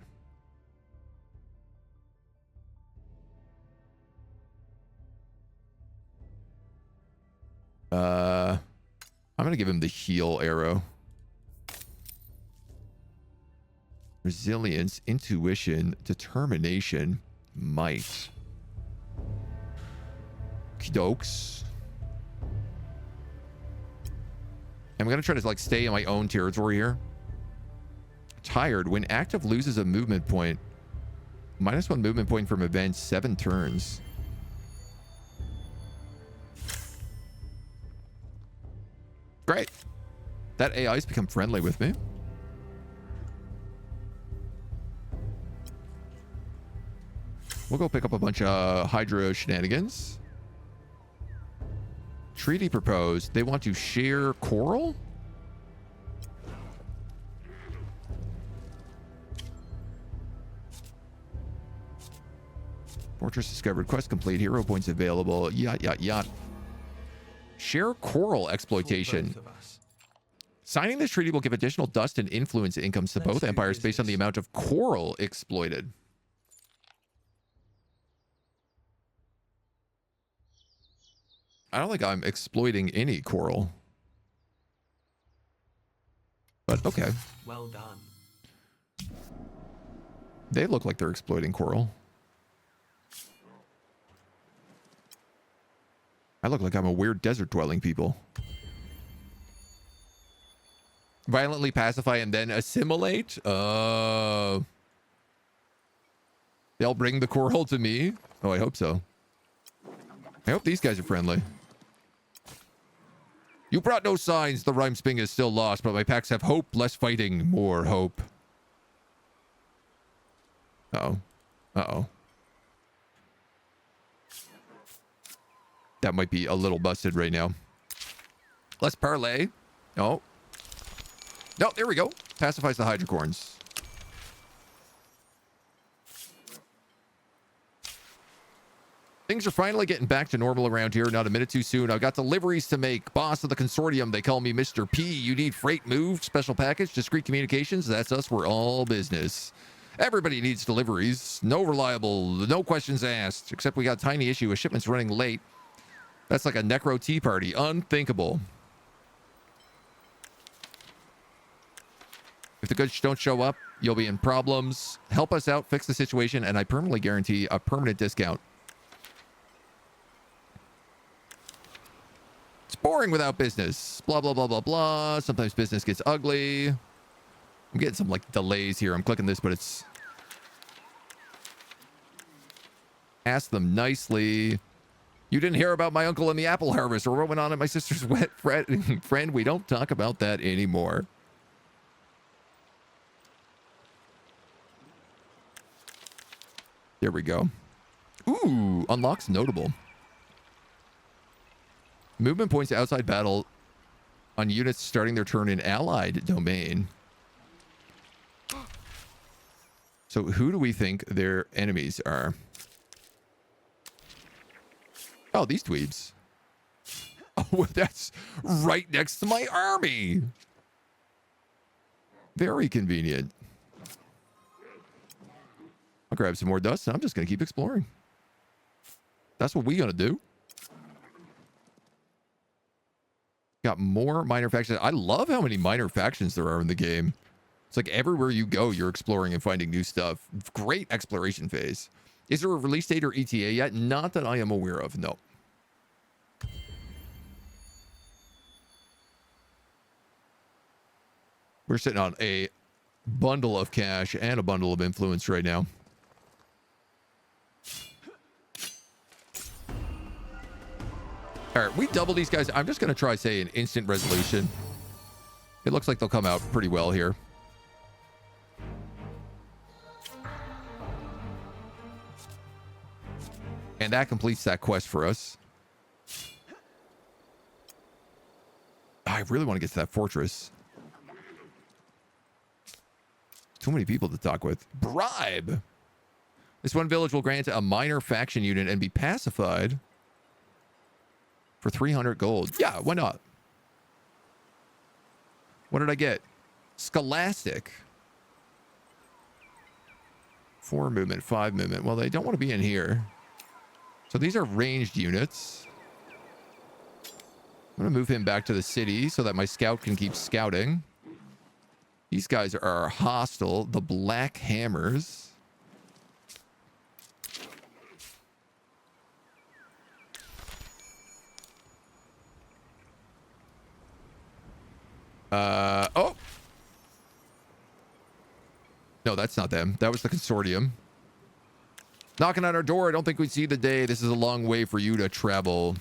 I'm going to give him the heal arrow. Resilience, intuition, determination, might. Kidokes. I'm going to try to like stay in my own territory here. tired. When active, loses a movement point. -1 movement point from events, 7 turns. Great. That AI's become friendly with me. We'll go pick up a bunch of Hydra shenanigans. Treaty proposed. They want to share coral? Fortress discovered. Quest complete. Hero points available. Yacht, yacht, yacht. Share coral exploitation. Signing this treaty will give additional dust and influence incomes to both empires based on the amount of coral exploited. I don't think I'm exploiting any coral. But okay. Well done. They look like they're exploiting coral. I look like I'm a weird desert dwelling people. Violently pacify and then assimilate? They'll bring the coral to me? Oh, I hope so. I hope these guys are friendly. You brought no signs. The rhyme sping is still lost, but my packs have hope. Less fighting, more hope. Uh-oh. Uh-oh. That might be a little busted right now. Let's parlay. Oh. No, there we go. Pacifies the hydrocorns. Things are finally getting back to normal around here. Not a minute too soon. I've got deliveries to make. Boss of the consortium. They call me Mr. P. You need freight moved, special package, discreet communications. That's us. We're all business. Everybody needs deliveries. No reliable, no questions asked. Except we got a tiny issue. A shipment's running late. That's like a necro tea party. Unthinkable. If the goods don't show up, you'll be in problems. Help us out, fix the situation, and I permanently guarantee a permanent discount. It's boring without business. Blah, blah, blah, blah, blah. Sometimes business gets ugly. I'm getting some, like, delays here. I'm clicking this, but it's... Ask them nicely. You didn't hear about my uncle and the apple harvest or what went on at my sister's wet friend. We don't talk about that anymore. There we go. Ooh, unlocks notable. Movement points outside battle on units starting their turn in allied domain. So who do we think their enemies are? Oh, these dweebs. Oh, that's right next to my army. Very convenient. I'll grab some more dust and I'm just going to keep exploring. That's what we're going to do. Got more minor factions. I love how many minor factions there are in the game. It's like everywhere you go, you're exploring and finding new stuff. Great exploration phase. Is there a release date or ETA yet? Not that I am aware of, no. We're sitting on a bundle of cash and a bundle of influence right now. All right, we double these guys. I'm just going to try, say, an instant resolution. It looks like they'll come out pretty well here. And that completes that quest for us. I really want to get to that fortress. Too many people to talk with. Bribe. This one village will grant a minor faction unit and be pacified for 300 gold. Yeah, why not? What did I get? Scholastic. 4 movement, 5 movement. Well, they don't want to be in here. So these are ranged units. I'm going to move him back to the city so that my scout can keep scouting. These guys are hostile. The Black Hammers. Oh. No, that's not them. That was the consortium. Knocking on our door. I don't think we'd see the day. This is a long way for you to travel.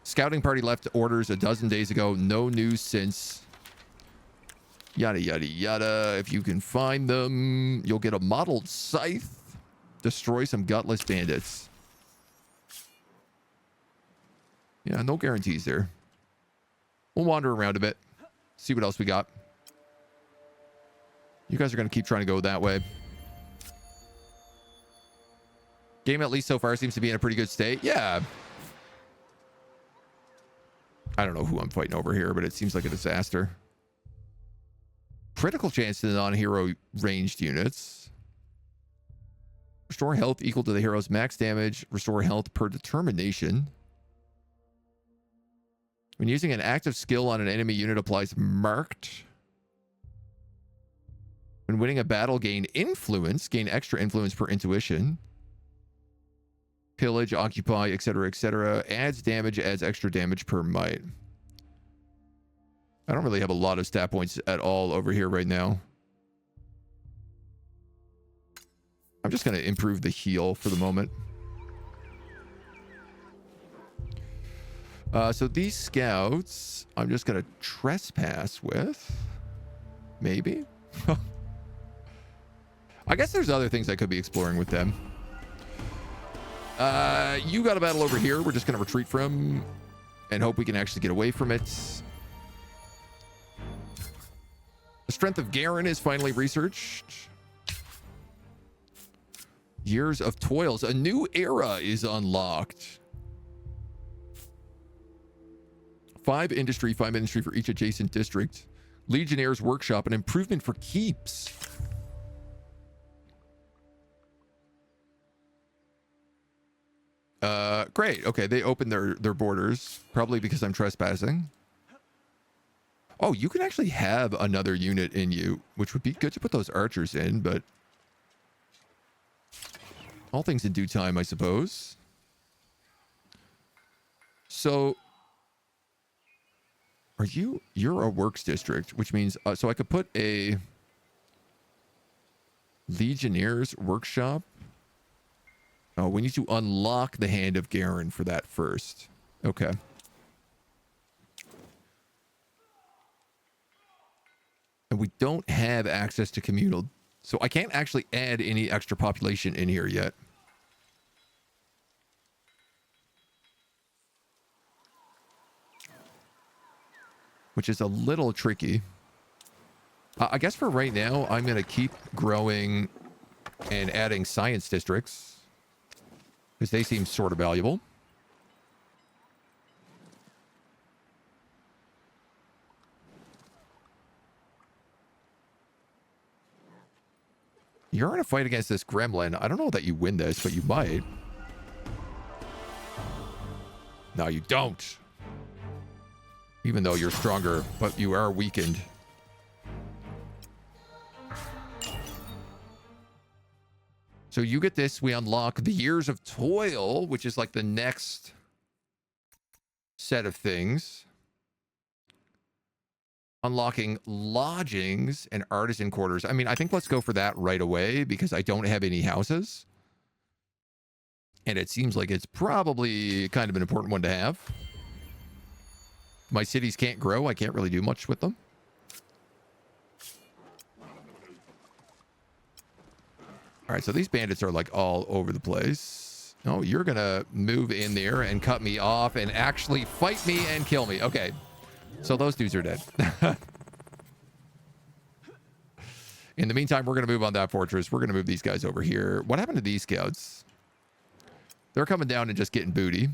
Scouting party left orders a dozen days ago. No news since. Yada, yada, yada. If you can find them, you'll get a modeled scythe. Destroy some gutless bandits. Yeah, no guarantees there. We'll wander around a bit. See what else we got. You guys are going to keep trying to go that way. Game, at least so far, seems to be in a pretty good state. Yeah. I don't know who I'm fighting over here, but it seems like a disaster. Critical chance to the non-hero ranged units. Restore health equal to the hero's max damage. Restore health per determination. When using an active skill on an enemy unit, applies marked. When winning a battle, gain influence. Gain extra influence per intuition. Pillage, occupy, etc., etc. Adds damage, adds extra damage per might. I don't really have a lot of stat points at all over here right now. I'm just going to improve the heal for the moment. So these scouts, I'm just going to trespass with. Maybe. I guess there's other things I could be exploring with them. You got a battle over here. We're just going to retreat from and hope we can actually get away from it. The strength of Garen is finally researched. Years of toils. A new era is unlocked. 5 industry, 5 industry for each adjacent district. Legionnaire's workshop, an improvement for keeps. Great. Okay, they opened their borders, probably because I'm trespassing. Oh, you can actually have another unit in you, which would be good to put those archers in, but all things in due time, I suppose. So, you're a works district, which means, so I could put a Legionnaire's workshop. Oh, we need to unlock the Hand of Garen for that first. Okay. And we don't have access to communal, so I can't actually add any extra population in here yet. Which is a little tricky. I guess for right now, I'm going to keep growing and adding science districts, because they seem sort of valuable. You're in a fight against this gremlin. I don't know that you win this, but you might. No, you don't. Even though you're stronger, but you are weakened. So you get this. We unlock the Years of Toil, which is like the next set of things. Unlocking lodgings and artisan quarters. I mean, I think let's go for that right away because I don't have any houses. And it seems like it's probably kind of an important one to have. My cities can't grow. I can't really do much with them. All right, so these bandits are like all over the place. Oh, you're going to move in there and cut me off and actually fight me and kill me. Okay. So those dudes are dead. In the meantime, we're going to move on that fortress. We're going to move these guys over here. What happened to these scouts? They're coming down and just getting booty.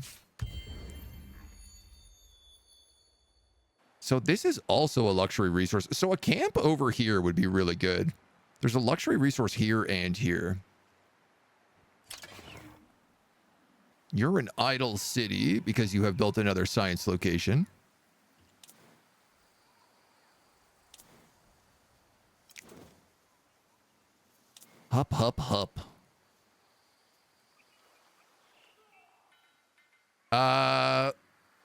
So this is also a luxury resource. So a camp over here would be really good. There's a luxury resource here and here. You're an idle city because you have built another science location. Hup, hup, hup. I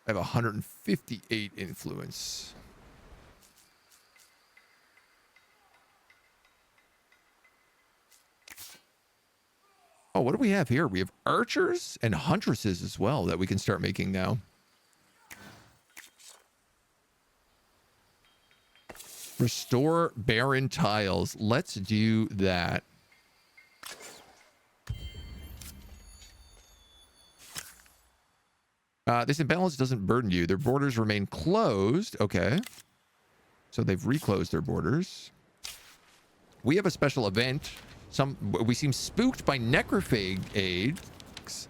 have 158 influence. Oh, what do we have here? We have archers and huntresses as well that we can start making now. Restore barren tiles. Let's do that. This imbalance doesn't burden you. Their borders remain closed. Okay. So they've reclosed their borders. We have a special event. We seem spooked by necrophage eggs.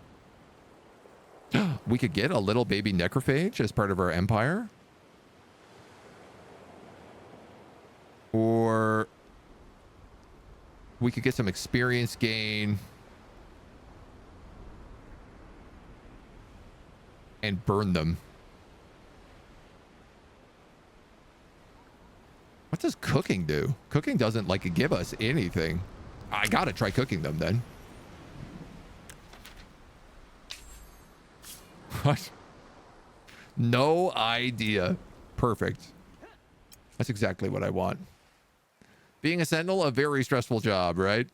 We could get a little baby necrophage as part of our empire. Or we could get some experience gain and burn them. What does cooking do? Cooking doesn't like give us anything. I gotta try cooking them then. What? No idea. Perfect. That's exactly what I want. Being a sentinel, a very stressful job, right?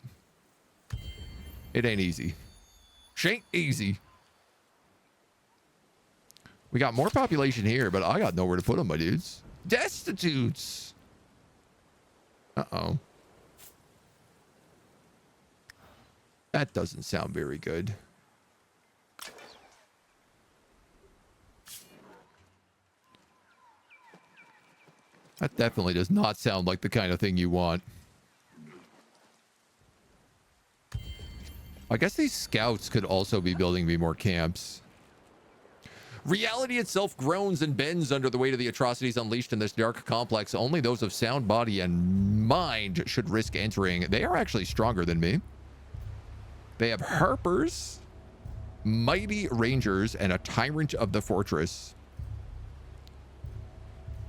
It ain't easy. Ain't easy. We got more population here, but I got nowhere to put them, my dudes. Destitutes. Uh-oh. That doesn't sound very good. That definitely does not sound like the kind of thing you want. I guess these scouts could also be building me more camps. Reality itself groans and bends under the weight of the atrocities unleashed in this dark complex. Only those of sound body and mind should risk entering. They are actually stronger than me. They have harpers, mighty rangers, and a tyrant of the fortress.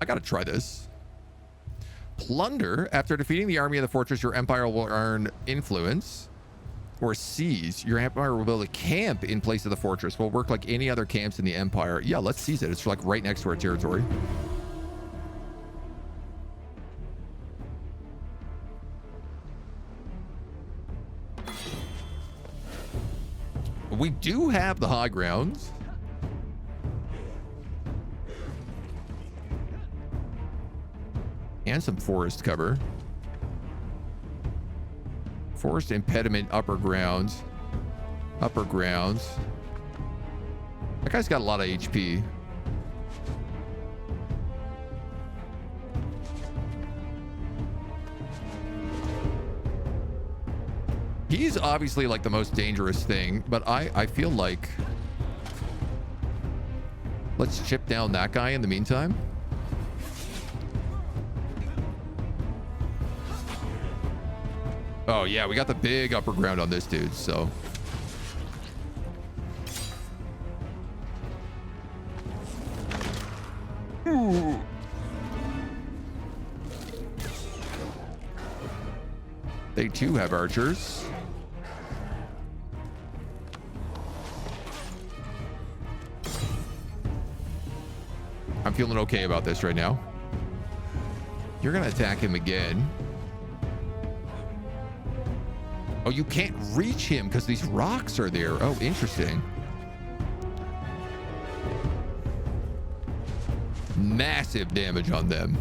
I gotta try this. Plunder. After defeating the army of the fortress, your empire will earn influence. Or seize. Your empire will build a camp in place of the fortress. Will work like any other camps in the empire. Yeah, let's seize it. It's like right next to our territory. We do have the high ground. And some forest cover. Forest impediment, upper grounds. Upper grounds. That guy's got a lot of HP. He's obviously like the most dangerous thing, but I feel like let's chip down that guy in the meantime. Oh yeah, we got the big upper ground on this dude, so. Ooh. They too have archers. I'm feeling okay about this right now. You're gonna attack him again. Oh, you can't reach him because these rocks are there. Oh, interesting. Massive damage on them.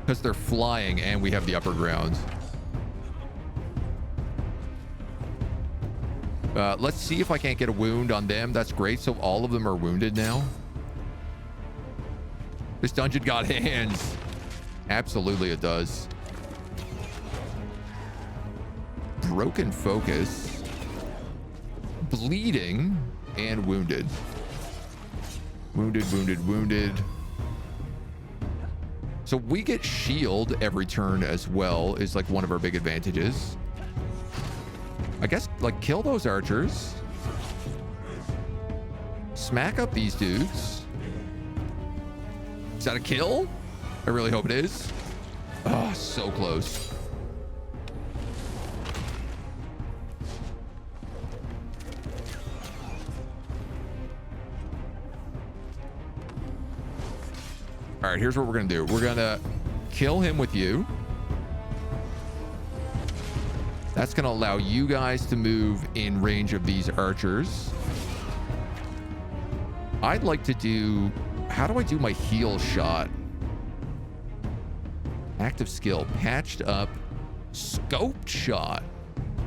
Because they're flying and we have the upper ground. Let's see if I can't get a wound on them. That's great. So all of them are wounded now. This dungeon got hands. Absolutely it does. Broken focus, bleeding, and wounded. Wounded. So we get shield every turn as well, is like one of our big advantages. I guess like kill those archers. Smack up these dudes. Is that a kill? I really hope it is. Oh, so close. All right, here's what we're going to do. We're going to kill him with you. That's going to allow you guys to move in range of these archers. I'd like to do... How do I do my heal shot? Active skill. Patched up. Scoped shot.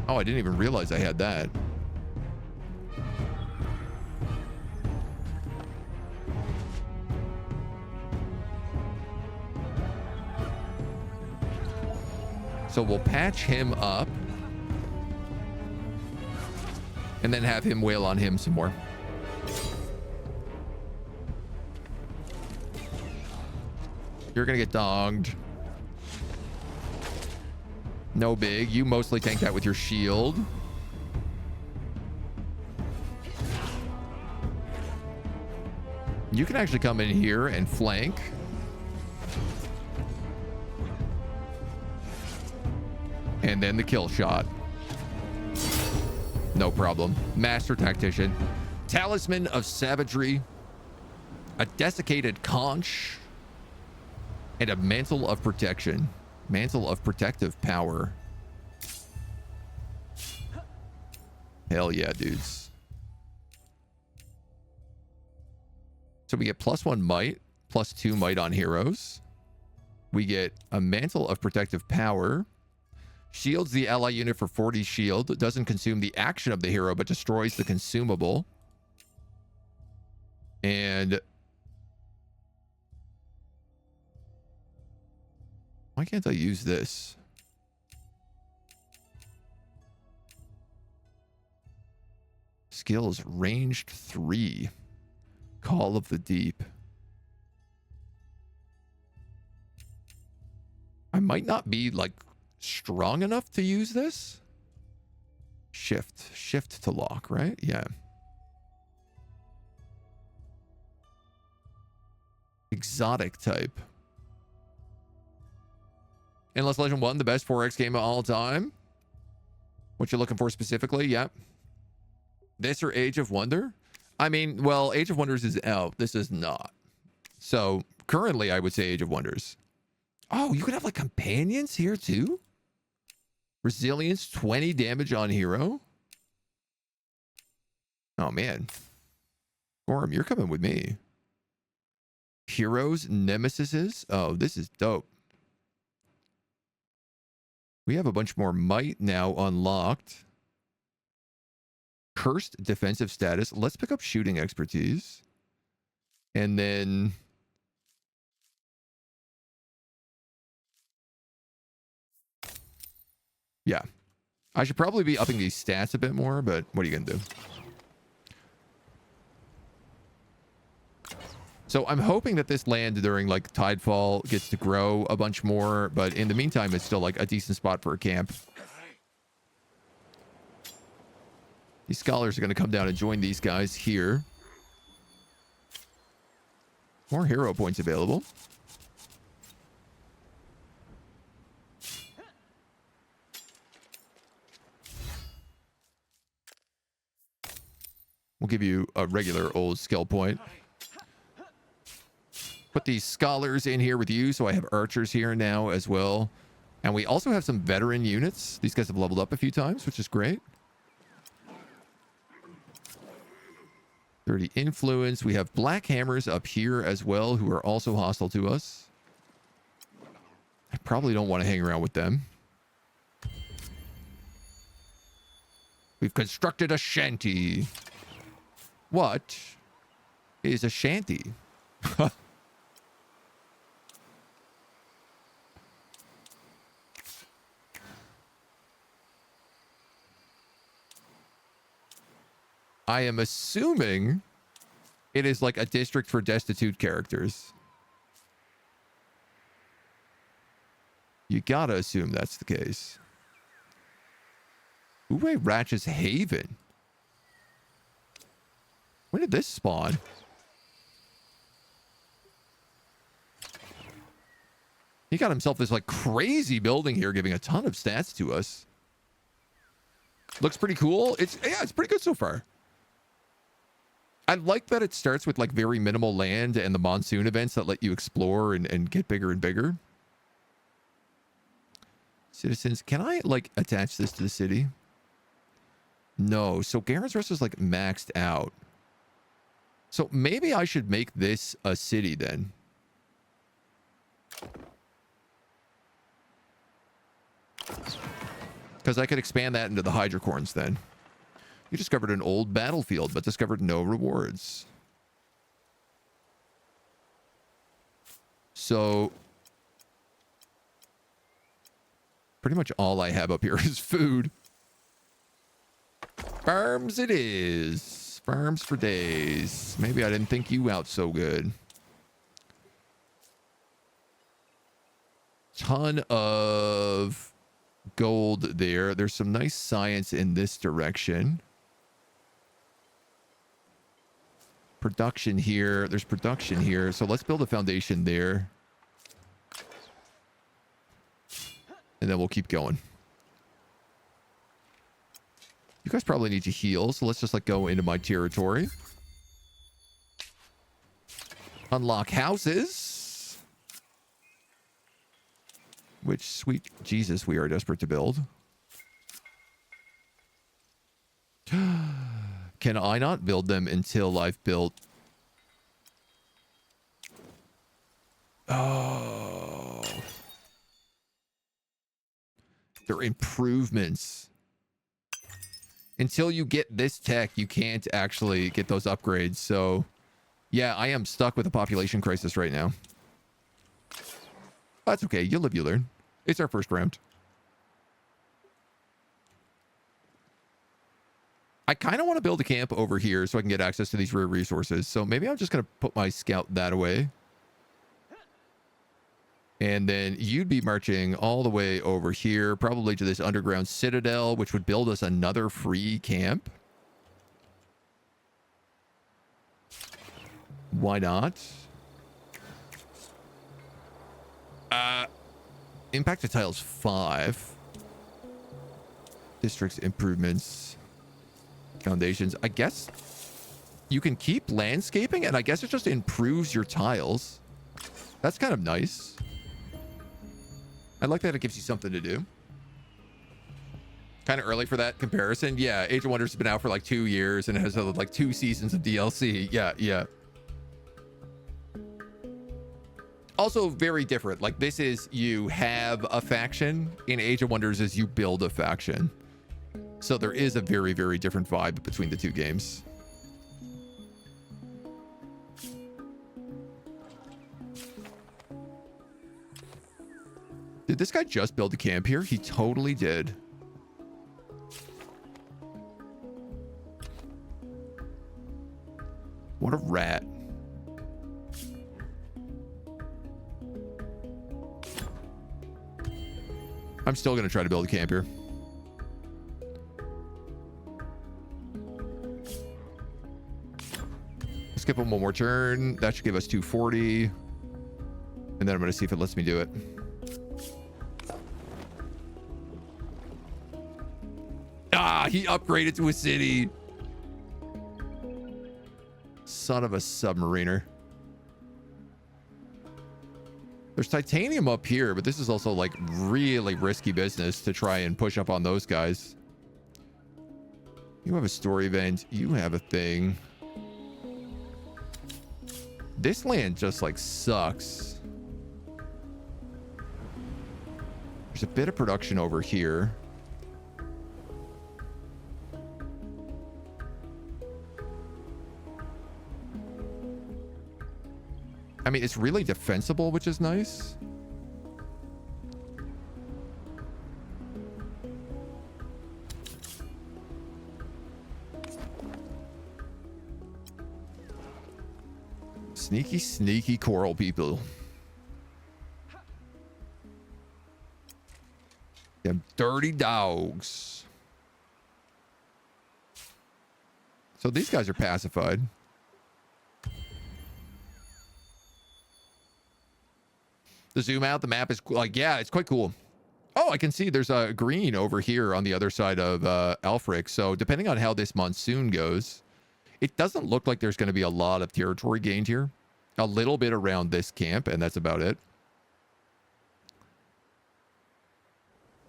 Oh, I didn't even realize I had that. So we'll patch him up. And then have him wail on him some more. You're gonna get donged. No big. You mostly tank that with your shield. You can actually come in here and flank. And then the kill shot. No problem. Master Tactician. Talisman of Savagery. A Desiccated Conch. And a Mantle of Protection. Mantle of Protective Power. Hell yeah, dudes. So we get +1 might, +2 might on heroes. We get a Mantle of Protective Power. Shields the ally unit for 40 shield. Doesn't consume the action of the hero, but destroys the consumable. And... why can't I use this? Skills ranged 3. Call of the Deep. I might not be like strong enough to use this. Shift to lock, right? Yeah. Exotic type. Endless Legend 1, the best 4X game of all time. What you looking for specifically? Yep. This or Age of Wonder? I mean, well, Age of Wonders is out. This is not. So currently I would say Age of Wonders. Oh, you could have like companions here too? Resilience, 20 damage on hero. Oh man. Gorm, you're coming with me. Heroes, nemesises. Oh, this is dope. We have a bunch more might now unlocked. Cursed defensive status. Let's pick up shooting expertise. And then... yeah. I should probably be upping these stats a bit more, but what are you going to do? So I'm hoping that this land during like Tidefall gets to grow a bunch more, but in the meantime, it's still like a decent spot for a camp. These scholars are going to come down and join these guys here. More hero points available. We'll give you a regular old skill point. Put these scholars in here with you, so I have archers here now as well. And we also have some veteran units. These guys have leveled up a few times, which is great. 30 influence. We have black hammers up here as well, who are also hostile to us. I probably don't want to hang around with them. We've constructed a shanty. What is a shanty? I am assuming it is like a district for destitute characters. You gotta assume that's the case. Uwe Ratch's Haven. When did this spawn? He got himself this like crazy building here, giving a ton of stats to us. Looks pretty cool. It's pretty good so far. I like that it starts with like very minimal land and the monsoon events that let you explore and get bigger and bigger. Citizens, can I, like, attach this to the city? No. So Garen's Rest is, like, maxed out. So maybe I should make this a city then. Because I could expand that into the Hydrocorns then. You discovered an old battlefield, but discovered no rewards. So pretty much all I have up here is food. Farms it is. Farms for days. Maybe I didn't think you out so good. Ton of gold there. There's some nice science in this direction. Production here. There's production here. So let's build a foundation there. And then we'll keep going. You guys probably need to heal, so let's just like go into my territory. Unlock houses. Which, sweet Jesus, we are desperate to build. Can I not build them until I've built... Oh. They're improvements. Until you get this tech, you can't actually get those upgrades. So, yeah, I am stuck with a population crisis right now. That's okay. You live, you learn. It's our first round. I kind of want to build a camp over here so I can get access to these rare resources. So maybe I'm just going to put my scout that away. And then you'd be marching all the way over here, probably to this underground citadel, which would build us another free camp. Why not? Impacted tiles 5. Districts improvements. Foundations. I guess you can keep landscaping, and I guess it just improves your tiles. That's kind of nice. I like that it gives you something to do. Kind of early for that comparison. Yeah, Age of Wonders has been out for like 2 years and it has like 2 seasons of DLC. Yeah. Also very different. Like this is you have a faction. In Age of Wonders is you build a faction. So there is a very, very different vibe between the two games. Did this guy just build a camp here? He totally did. What a rat. I'm still going to try to build a camp here. Skip him one more turn. That should give us 240. And then I'm going to see if it lets me do it. Ah, he upgraded to a city. Son of a submariner. There's titanium up here, but this is also like really risky business to try and push up on those guys. You have a story event. You have a thing. This land just like sucks. There's a bit of production over here. I mean, it's really defensible, which is nice. Sneaky, sneaky coral people. Them dirty dogs. So these guys are pacified. The zoom out, the map is like, yeah, it's quite cool. Oh, I can see there's a green over here on the other side of Alfric. So depending on how this monsoon goes, it doesn't look like there's going to be a lot of territory gained here. A little bit around this camp, and that's about it.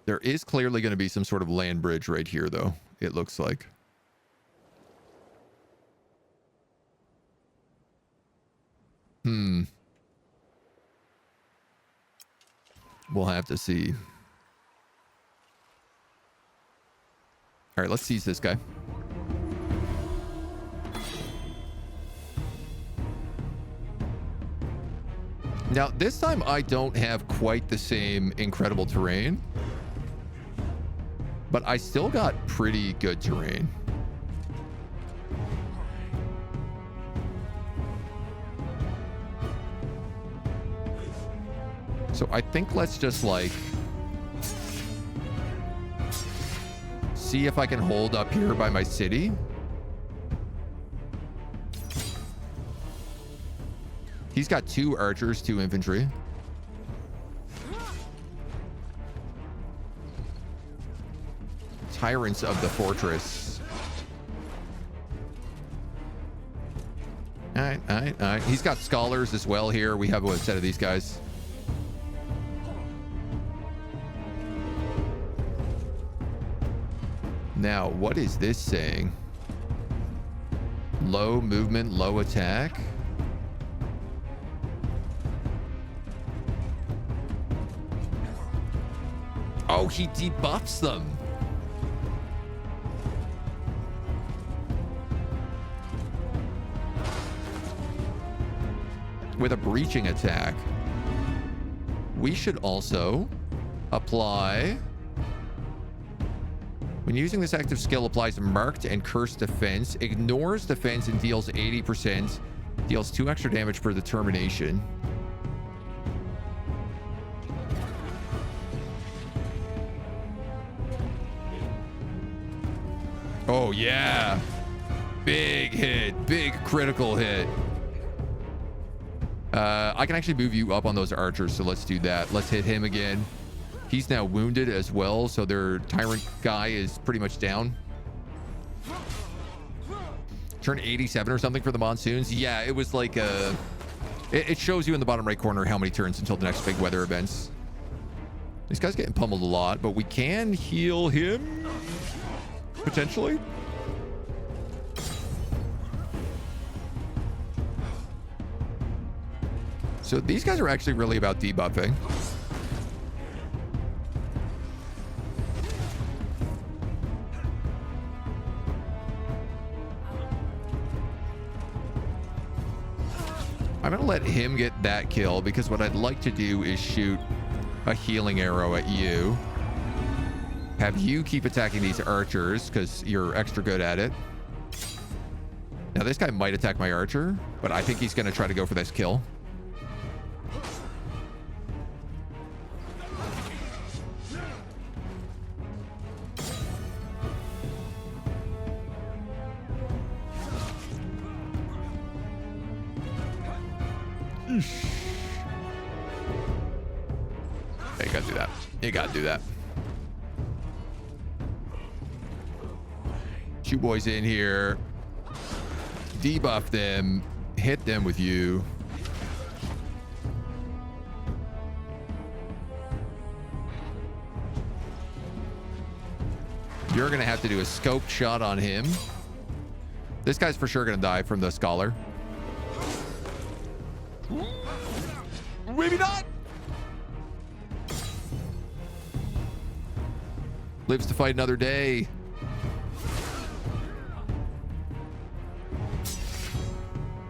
There is clearly going to be some sort of land bridge right here, though, it looks like. We'll have to see. All right, let's seize this guy. Now, this time I don't have quite the same incredible terrain, but I still got pretty good terrain. So I think let's just like see if I can hold up here by my city. He's got 2 archers, 2 infantry. Tyrants of the fortress. All right, all right, all right. He's got scholars as well here. We have a set of these guys. Now, what is this saying? Low movement, low attack. Oh, he debuffs them. With a breaching attack. We should also apply... When using this active skill, applies marked and cursed defense, ignores defense and deals 80%, deals 2 extra damage per determination. Oh yeah, big hit, big critical hit. I can actually move you up on those archers, so let's do that. Let's hit him again. He's now wounded as well, so their tyrant guy is pretty much down. Turn 87 or something for the monsoons. Yeah, it was like it shows you in the bottom right corner how many turns until the next big weather events. This guy's getting pummeled a lot, but we can heal him potentially. So these guys are actually really about debuffing. I'm going to let him get that kill because what I'd like to do is shoot a healing arrow at you. Have you keep attacking these archers because you're extra good at it. Now this guy might attack my archer, but I think he's going to try to go for this kill. You gotta do that. You gotta do that. You boys in here. Debuff them. Hit them with you. You're gonna have to do a scoped shot on him. This guy's for sure gonna die from the scholar. Maybe not. Lives to fight another day.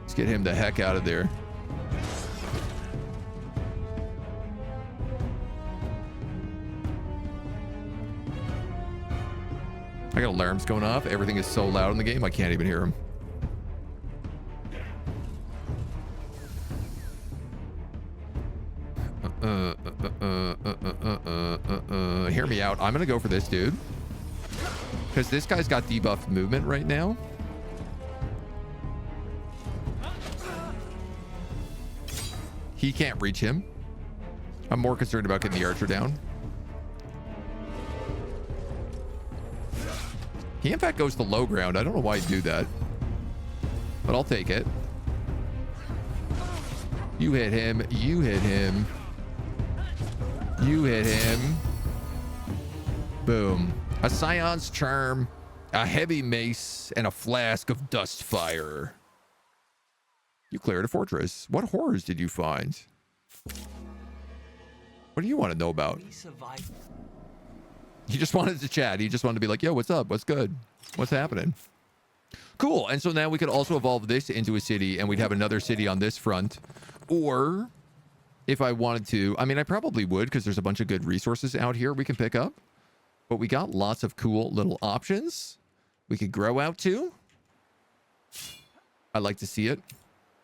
Let's get him the heck out of there. I got alarms going off. Everything is so loud in the game, I can't even hear them. Hear me out. I'm gonna go for this dude because this guy's got debuffed movement right now. He can't reach him. I'm more concerned about getting the archer down. He in fact goes to low ground. I don't know why he'd do that, but I'll take it. You hit him. You hit him. You hit him. Boom. A Scion's Charm, a heavy mace, and a flask of dust fire. You cleared a fortress. What horrors did you find? What do you want to know about? He just wanted to chat. He just wanted to be like, yo, what's up? What's good? What's happening? Cool. And so now we could also evolve this into a city, and we'd have another city on this front. Or if I wanted to, I mean, I probably would, because there's a bunch of good resources out here we can pick up. But we got lots of cool little options we could grow out to. I like to see it.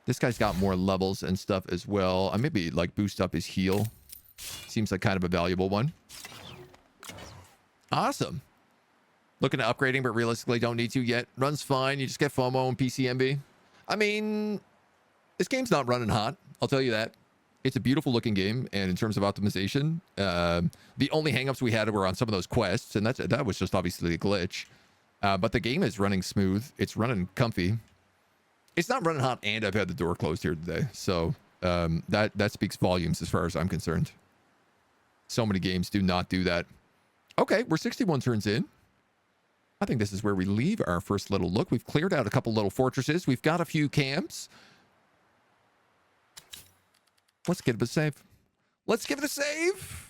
This guy's got more levels and stuff as well. I maybe like boost up his heal. Seems like kind of a valuable one. Awesome. Looking at upgrading, but realistically don't need to yet. Runs fine. You just get FOMO and PCMB. I mean, this game's not running hot. I'll tell you that. It's a beautiful looking game, and in terms of optimization, the only hangups we had were on some of those quests, and that was just obviously a glitch. But the game is running smooth. It's running comfy. It's not running hot, and I've had the door closed here today, so that speaks volumes as far as I'm concerned. So many games do not do that. Okay, we're 61 turns in. I think this is where we leave our first little look. We've cleared out a couple little fortresses. We've got a few camps. Let's give it a save. Let's give it a save.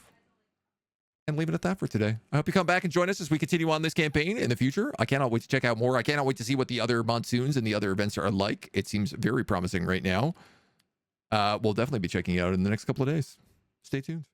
And leave it at that for today. I hope you come back and join us as we continue on this campaign in the future. I cannot wait to check out more. I cannot wait to see what the other monsoons and the other events are like. It seems very promising right now. We'll definitely be checking it out in the next couple of days. Stay tuned.